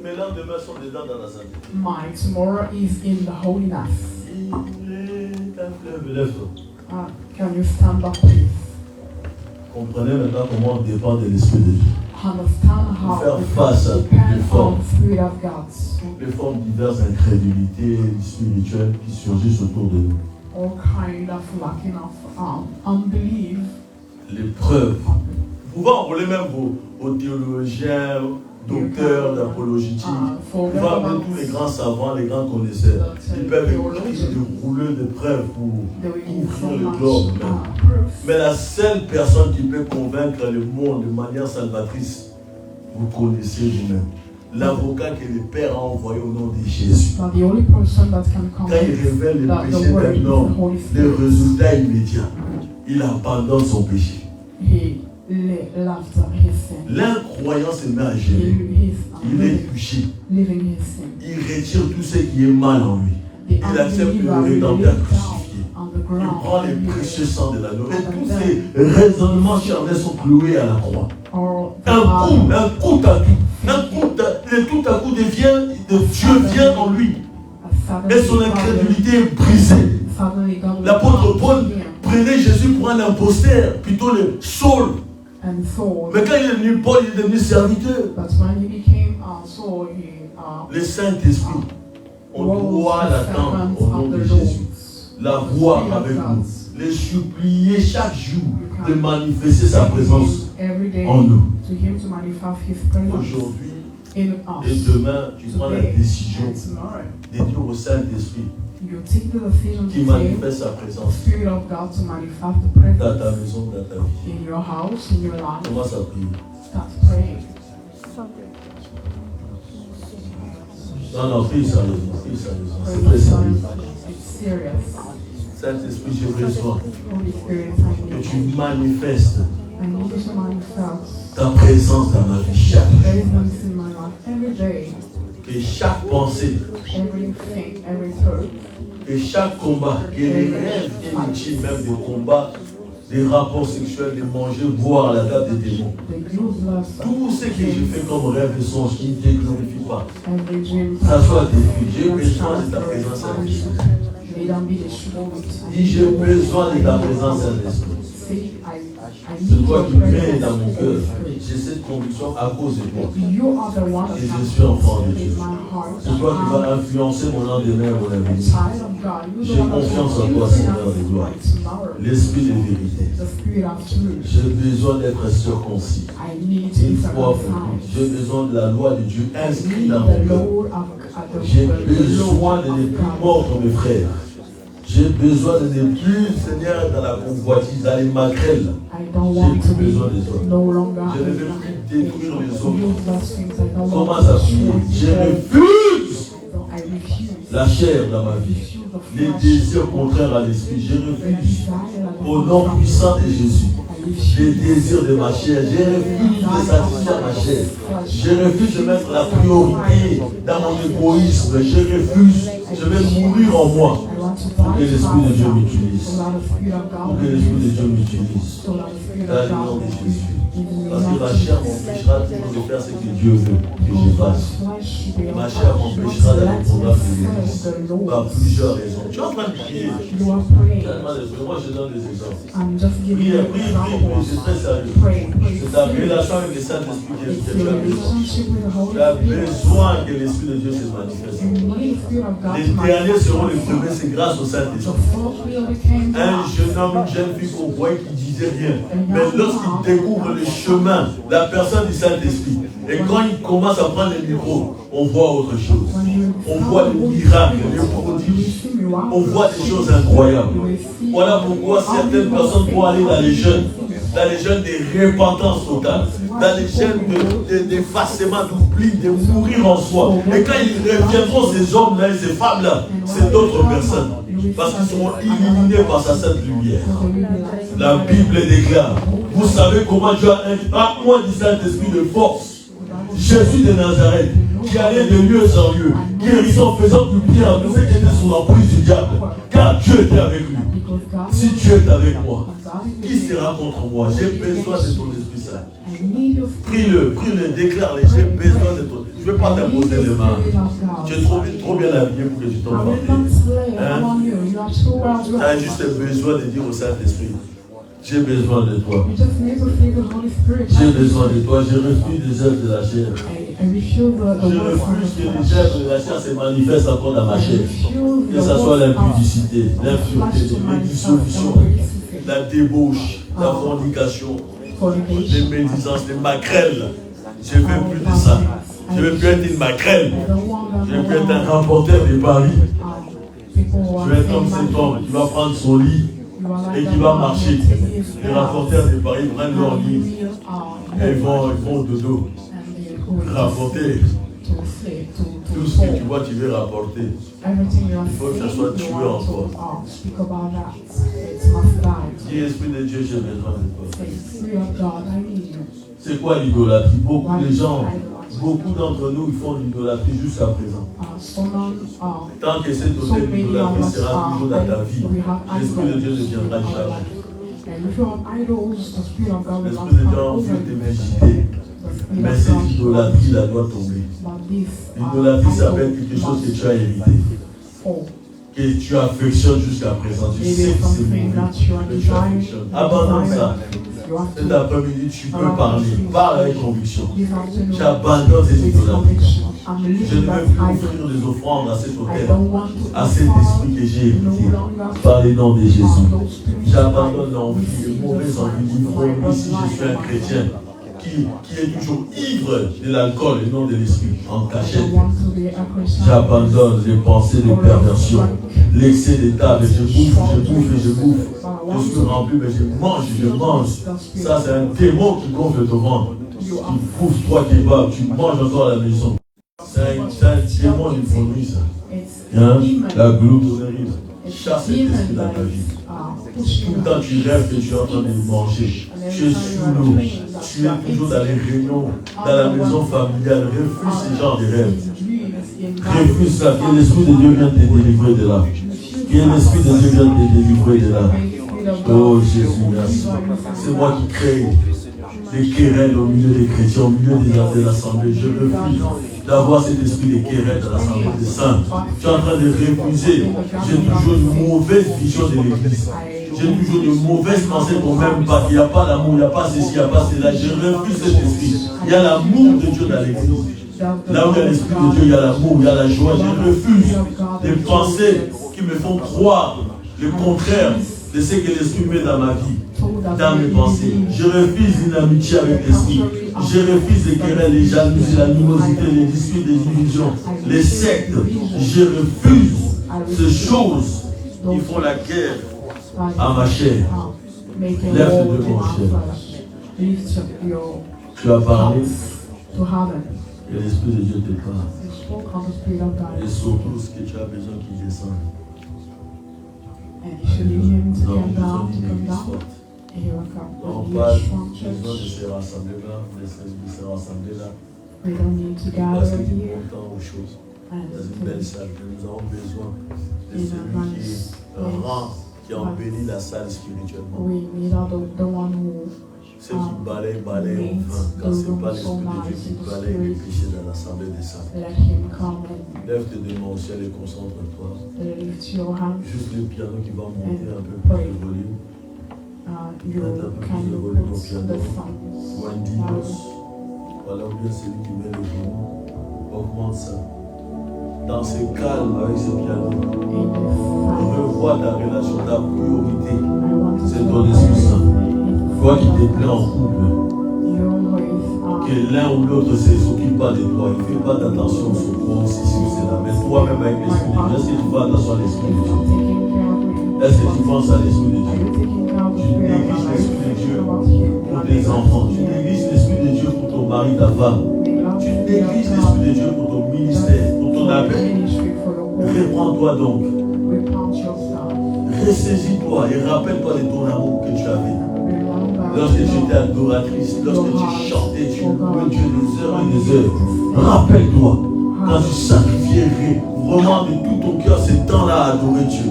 Mes lendemains sont dedans dans la sainteté. My tomorrow is in the holiness. Can you stand up, please? Comprenez maintenant comment on dépend de l'Esprit de Dieu. Understand how Faire we face à toutes les depend on formes. the Spirit of God. Toutes les formes diverses d'incrédulité spirituelle qui surgissent autour de nous. All kind of lacking of unbelief. Les preuves. Vous pouvez enrôler même vos théologiens, docteurs d'apologétique. Vous pouvez appeler tous les grands savants, les grands connaisseurs. Ils peuvent écrire des rouleurs de preuves pour ouvrir le globe. Mais la seule personne qui peut convaincre le monde de manière salvatrice, vous connaissez vous-même. L'avocat que le Père a envoyé au nom de Jésus. Quand il révèle le péché d'un homme, le résultat immédiat, il abandonne son péché. L'incroyant se met à gérer. Il est touché. Il retire tout ce qui est mal en lui. Il accepte le rédempteur crucifié. Il prend les précieux sang de l'agneau. Et tous ces raisonnements charnels sont cloués à la croix. Un coup à coup devient, Dieu vient en lui. Et son incrédulité est brisée. L'apôtre Paul prenait Jésus pour un imposteur, plutôt le Saul. Mais quand il est devenu Paul, il est devenu serviteur. Le Saint-Esprit, on doit l'attendre au nom de Jésus. La voir avec nous. Les supplier chaque jour de manifester sa présence en nous. Aujourd'hui et demain, tu prends la décision de dire au Saint-Esprit qui manifeste sa présence dans ta maison, dans ta vie. Commence à prier. Non, prie sérieusement. C'est très sérieux. Saint-Esprit, j'ai besoin Holy Spirit, que tu manifestes I need you to manifest ta présence dans ma vie chaque jour. presence in my life every day, Que chaque pensée, everything, every thought, que chaque combat, que les rêves inutiles, même des combats, des rapports sexuels, de manger, boire à la table des démons. the useless, Tout ce que je fais comme rêve et songe qui ne te glorifie pas, every dream, ça soit détruit. J'ai besoin de ta présence, Saint-Esprit. may them be destroyed. Dis, j'ai besoin de ta présence, Saint-Esprit. Say, I C'est need toi your qui mets presence, dans mon cœur. Holy Spirit. J'ai cette conviction à cause de toi. You are the one that Et je has suis enfant de in Dieu. my heart. C'est toi qui vas influencer mon lendemain et mon avenir. Child of God, you J'ai the one confiance en that toi, will Seigneur de gloire. tomorrow. L'esprit de vérité. The spirit of truth. J'ai besoin d'être circoncis. I need Une to fois pour toutes. J'ai besoin de la loi de Dieu inscrite dans mon cœur. J'ai besoin de ne plus mordre mes frères. J'ai besoin de ne plus, Seigneur, dans la convoitise, dans les maquerelles. J'ai plus besoin des hommes. Je ne veux plus détruire les hommes. Commence à prier. Je refuse la chair dans ma vie. Les désirs contraires à l'esprit. Je refuse. Au nom puissant de Jésus. Les désirs de ma chair. Je refuse de satisfaire ma chair. Je refuse de mettre la priorité dans mon égoïsme. Je refuse. Je vais mourir en moi pour que l'Esprit de Dieu m'utilise. Pour que l'Esprit de Dieu m'utilise. Dans le nom de Jésus. Parce que ma chair m'empêchera toujours de faire ce que Dieu veut que je fasse. Ma chair m'empêchera d'aller au programme de l'Église. Par plusieurs raisons. Tu es en train de prier. Moi, je donne des exemples. Prie, c'est très sérieux. C'est ta relation avec le Saint-Esprit qui est tu as besoin. Tu as besoin que l'Esprit de Dieu se manifeste. Les derniers seront les premiers, c'est grâce au Saint-Esprit. Un jeune homme, une jeune fille qu'on voyait qui disait rien. Mais lorsqu'il découvre le chemin, la personne du Saint-Esprit, et quand il commence à prendre le micro, on voit autre chose. On voit les miracles, les prodiges. On voit des choses incroyables. Voilà pourquoi certaines personnes vont aller dans les jeunes de repentance totale, dans les jeunes d'effacement, d'oubli, de mourir en soi. Et quand ils reviendront, ces hommes-là et ces femmes-là, c'est d'autres personnes. Parce qu'ils seront illuminés par sa sainte lumière. La Bible déclare, vous savez comment Dieu a un moi du Saint-Esprit de force. Jésus de Nazareth, qui allait de lieu en lieu, guérissant, faisant du bien à tous ceux qui étaient sous l'emprise du diable, car Dieu était avec lui. Si Dieu est avec moi, qui sera contre moi? J'ai besoin de ton Esprit Saint. Prie-le, déclare-le, j'ai besoin de ton. Je ne veux pas t'imposer les mains. Tu es trop bien habillé pour que je t'en parle. Tu as juste besoin de dire au Saint-Esprit, j'ai besoin de toi. J'ai besoin de toi. Je refuse les œuvres de la chair. Je refuse que les œuvres de la chair se manifestent encore dans ma chair. Que ce soit l'impudicité, l'impureté, les dissolutions, la débauche, la fornication, les médisances, les maquerelles. Je ne veux plus de ça. Je ne veux plus être une maquerelle. Je veux plus être un rapporteur de paris. Je vais être comme cet homme qui va prendre son lit et qui va marcher. Les rapporteurs de paris prennent leur lit et ils vont au dodo. Rapporter tout ce que tu vois, tu veux rapporter. Il faut que ça soit tué en toi. Dis, Esprit de Dieu, j'ai besoin de toi. C'est quoi l'idolâtrie? Beaucoup d'entre nous, ils font l'idolâtrie jusqu'à présent. Tant que cette hôtel d'idolâtrie sera toujours dans ta vie, l'Esprit de Dieu ne viendra jamais. L'Esprit de Dieu a envie de te visiter. Mais cette idolâtrie-là doit tomber. L'idolâtrie, ça peut être quelque chose que tu as hérité, que tu affectionnes jusqu'à présent. Tu sais que c'est mauvais, mais tu affectionnes. Abandonne ça. Cet après-midi, tu peux parler. Parle avec conviction. Tu abandonnes cette idolâtrie. Je ne veux plus offrir des offrandes à cet hôtel, à cet esprit que j'ai hérité. Par le nom de Jésus. J'abandonne l'envie, les mauvaises envies. Livre-moi si je suis un chrétien qui est toujours ivre de l'alcool et non de l'esprit, en cachette. J'abandonne les pensées de perversion, l'excès de table, je bouffe. Je suis rempli, mais je mange. Ça, c'est un démon qui gonfle ton ventre. Tu bouffes 3 kebabs, tu manges encore à la maison. C'est un démon d'une fourmi, ça. Hein? La gloutonnerie. Chasse cet esprit dans ta vie. Tout le temps, tu rêves que tu es en train de manger. Tu es sous l'eau. Tu es toujours dans les réunions, dans la maison familiale. Refuse ce genre de rêve. Refuse ça. Que l'Esprit de Dieu vienne te délivrer de là. Que l'Esprit de Dieu vienne te délivrer de là. Oh Jésus, merci. C'est moi qui crée les querelles au milieu des chrétiens, au milieu de l'assemblée. Je refuse d'avoir cet esprit de querelles dans l'assemblée des saints. Tu es en train de refuser. J'ai toujours une mauvaise vision de l'église. J'ai toujours de mauvaises pensées pour même pas. Il n'y a pas l'amour, il n'y a pas ceci, il n'y a pas cela. Je refuse cet esprit. Il y a l'amour de Dieu dans l'église. Là où il y a l'esprit de Dieu, il y a l'amour, il y a la joie. Je refuse des pensées qui me font croire le contraire de ce que l'esprit met dans ma vie, dans mes pensées. Je refuse une amitié avec l'esprit. Je refuse les querelles, les jalousies, l'animosité, les disputes, les divisions, les sectes. Je refuse ces choses qui font la guerre à ma chair. Lève-toi de mon cher. Tu as parlé. Et l'Esprit de Dieu te parle. Et surtout ce que tu as besoin qu'il descende. Nous avons besoin d'une église forte. On parle besoin de se rassembler là, de se rassembler là. Parce qu'il est important aux choses. Dans une belle salle. Nous avons besoin de celui qui embellit la salle spirituellement. Ceux qui balayent enfin, quand ce n'est pas l'Esprit de Dieu qui balaye les péchés dans l'assemblée des saints. Lève tes deux mains au ciel et concentre-toi. Juste le piano qui va monter un peu plus de volume. Mettre un peu plus de volume au piano. Wendinos. Voilà, ou bien celui qui met le genou. Augmente ça. Dans ce calme avec ce piano, revois ta relation, ta priorité. C'est ton Esprit Saint. Toi qui te plains en couple, que l'un ou l'autre ne s'occupe pas de toi, il ne fait pas d'attention sur toi, ceci ou cela, mais toi-même avec l'Esprit de Dieu, est-ce que tu fais attention à l'Esprit de Dieu? Est-ce que tu penses à l'Esprit de Dieu? Tu négliges l'Esprit de Dieu pour tes enfants, tu négliges l'Esprit de Dieu pour ton mari, ta femme, tu négliges l'Esprit de Dieu pour ton ministère, pour ton appel. Reprends-toi donc, ressaisis-toi et rappelle-toi de ton amour que tu avais. Lorsque tu étais adoratrice, lorsque tu chantais, tu louais Dieu des heures et des heures. Rappelle-toi, quand tu sacrifierais vraiment de tout ton cœur ce temps-là à adorer Dieu.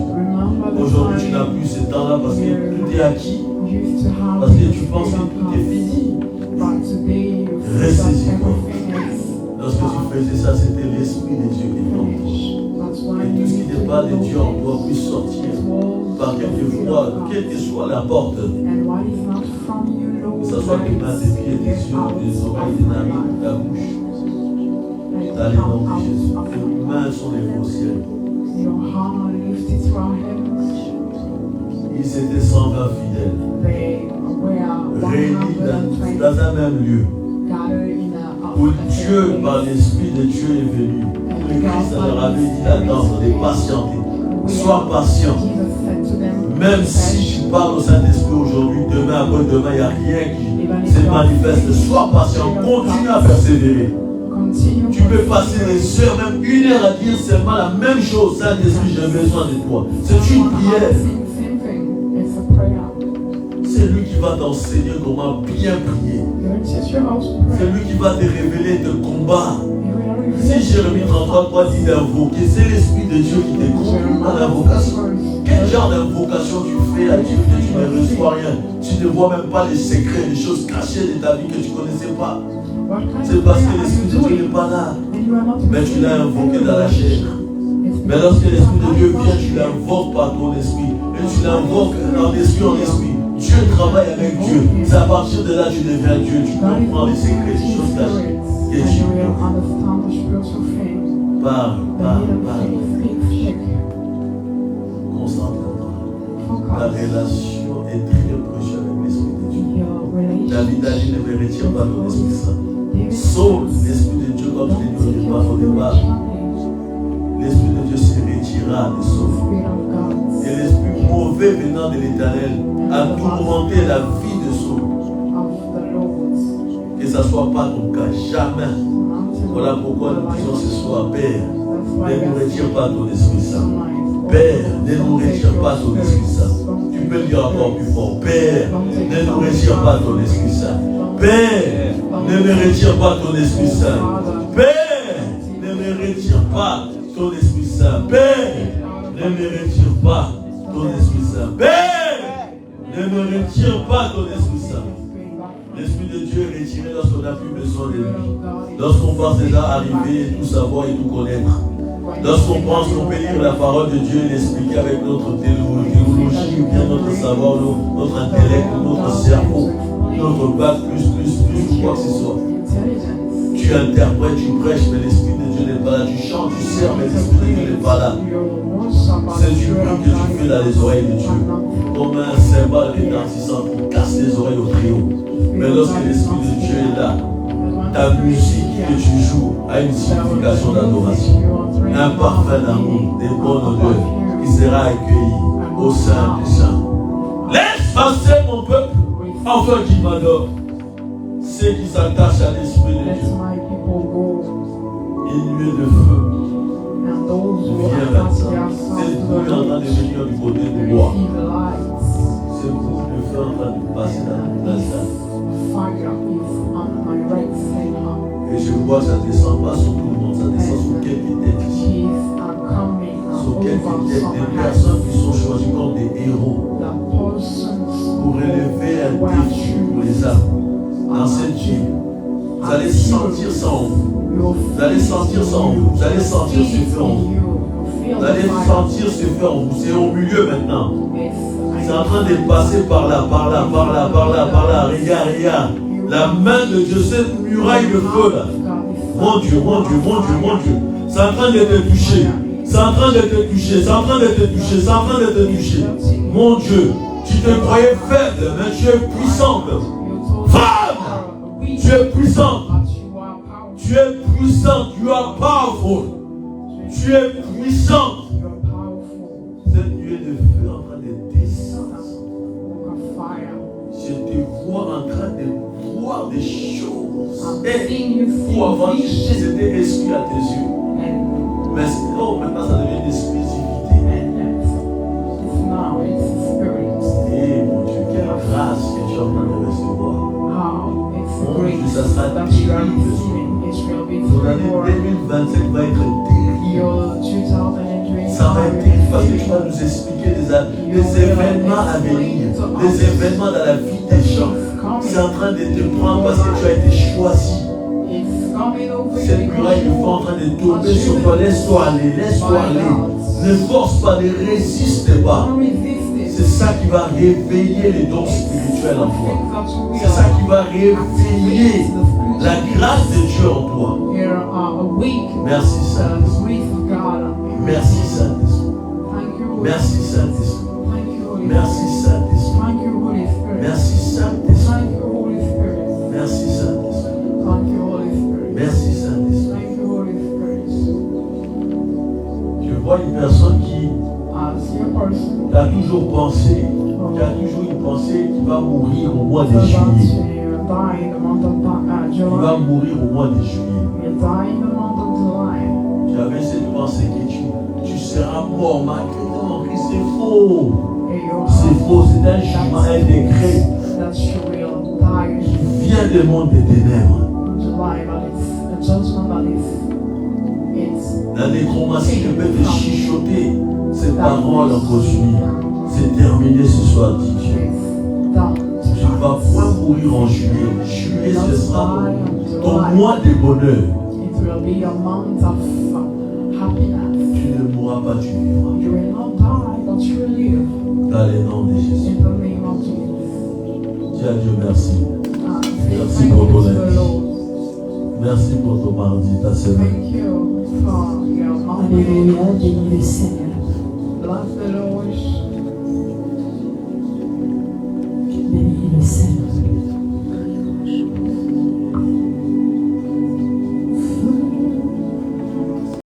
Aujourd'hui, tu n'as plus ce temps-là parce que tout est acquis. Parce que tu penses que tout est fini. Ressaisis-toi. Lorsque tu faisais ça, c'était l'Esprit de Dieu qui tombe. Et tout ce qui n'est pas de Dieu en toi puisse sortir par quelque voie, quelle que soit la porte. Que ce soit des mains, des pieds, des yeux, des oreilles, des narines, ta bouche. Dans les noms de Jésus. Tes mains sont les au ciel. Ils étaient 120 fidèles. Réunis dans un même lieu. Où Dieu, par l'Esprit de Dieu, est venu. Le Christ leur avait dit d'attendre, de patienter. Sois patient. Même si tu parles au Saint-Esprit aujourd'hui, demain, après-demain, il n'y a rien qui se manifeste. Sois patient, continue à persévérer. Tu peux passer des heures, même 1 heure à dire seulement la même chose. Saint-Esprit, j'ai besoin de toi. C'est une prière. C'est lui qui va t'enseigner comment bien prier. C'est lui qui va te révéler tes combats. Si Jérémie 33 dit d'invoquer, c'est l'Esprit de Dieu qui te conduit à l'invocation. Quel genre d'invocation tu fais à Dieu que tu ne reçois rien? Tu ne vois même pas les secrets, les choses cachées de ta vie que tu ne connaissais pas. C'est parce que l'Esprit de Dieu n'est pas là. Mais tu l'as invoqué dans la chair. Mais lorsque l'Esprit de Dieu vient, tu l'invoques par ton esprit. Et tu l'invoques en esprit. Dieu travaille avec Dieu. C'est à partir de là que tu deviens Dieu. Tu comprends les secrets, les choses cachées. Et tu parle. Concentre-toi. La relation est très proche avec l'Esprit de Dieu. David a dit ne me retire pas ton Esprit Saint. Sauve l'Esprit de Dieu comme je l'ai dit au départ. L'Esprit de Dieu se retirera de Saul. Et l'esprit mauvais venant de l'Éternel a tourmenté la vie de Saul. Que ça ne soit pas ton cas, jamais. Voilà pourquoi nous disons ce soir, Père, ne nous retire pas ton Esprit Saint. Père, ne nous retire pas ton Esprit Saint. Tu peux le dire encore plus fort. Père, ne nous retire pas ton Esprit Saint. Père, ne me retire pas ton Esprit Saint. Père, ne me retire pas ton Esprit Saint. Père, ne me retire pas ton Esprit Saint. Père, ne me retire pas ton Esprit Saint. L'Esprit de Dieu est retiré lorsqu'on n'a plus besoin de lui. Lorsqu'on pense déjà arriver et tout savoir et tout connaître. Lorsqu'on pense qu'on peut lire la parole de Dieu et l'expliquer avec notre théologie, ou bien notre savoir, notre intellect, notre cerveau, notre bac, plus, ou quoi que ce soit. Tu interprètes, tu prêches, mais l'Esprit de Dieu n'est pas là. Tu chantes, tu sers, mais l'Esprit de Dieu n'est pas là. C'est du bruit que tu fais dans les oreilles de Dieu. Comme un cymbale retentissant qui casse les oreilles au trio. Mais lorsque l'Esprit de Dieu est là, ta musique que tu joues a une signification d'adoration. Un parfum d'amour, des bonnes odeurs qui sera accueilli au sein des saints. Laisse passer mon peuple, enfin qui m'adore. Ceux qui s'attachent à l'Esprit de Dieu. Une nuée de feu. Viens maintenant. C'est vous en train de venir du côté de moi. C'est vous le feu en train de passer dans la salle. Et je vois que ça ne descend pas sur tout le monde, ça descend sur quelques têtes ici. Sur quelques têtes, des personnes qui sont choisies comme des héros pour relever un défi pour les âmes. Dans cette vie, vous allez sentir ça en vous. Vous allez sentir ça en vous. Vous allez sentir ce feu en vous. Vous allez sentir ce feu en vous. C'est au milieu maintenant. C'est en train de passer par là. Regarde. La main de Dieu, cette muraille de feu là. Mon Dieu. C'est en train de te toucher. Mon Dieu, tu te croyais faible, mais tu es puissante. Femme, tu es puissante. You are powerful. Tu es puissante. Cette nuée de feu en train de descendre. Je te vois en train de voir des choses. Et pour avant, c'était esprit à tes yeux. Mais maintenant ça devient une exclusivité. Et mon Dieu, quelle grâce que tu es en train de recevoir. Mon Dieu, ça sera terrible. Ton année 2027 va être terrible. Ça va être terrible parce que tu vas nous expliquer des événements à venir, des événements dans la vie des gens. C'est en train de te prendre parce que tu as été choisi. Cette muraille de feu en train de tomber sur toi. Laisse-toi aller. Ne force pas, ne résiste pas. C'est ça qui va réveiller les dons spirituels en toi. C'est ça qui va réveiller la grâce de Dieu en toi. Merci Saint-Esprit. Merci Saint-Esprit. Merci Saint-Esprit. Merci Saint-Esprit. Merci Saint-Esprit. Merci Saint-Esprit. Merci Saint-Esprit. Je vois une personne qui a toujours pensé, une pensée qui va mourir au mois de juillet. Il va mourir au mois de juillet. J'avais cette pensée que tu seras mort, maintenant. C'est faux. C'est faux, c'est un jugement, un décret qui vient du monde des ténèbres. La nécromancie ne peut te chichoter ces paroles en continu. C'est terminé ce soir, dit Dieu. Tu ne vas point mourir en juillet. Juillet, ce sera ton mois de bonheur. Tu ne mourras pas, tu vivras. Dans le nom de Jésus. Dis à Dieu merci. Merci pour ton lundi. Merci pour ton mardi, ta semaine. Alléluia, bénis le Seigneur.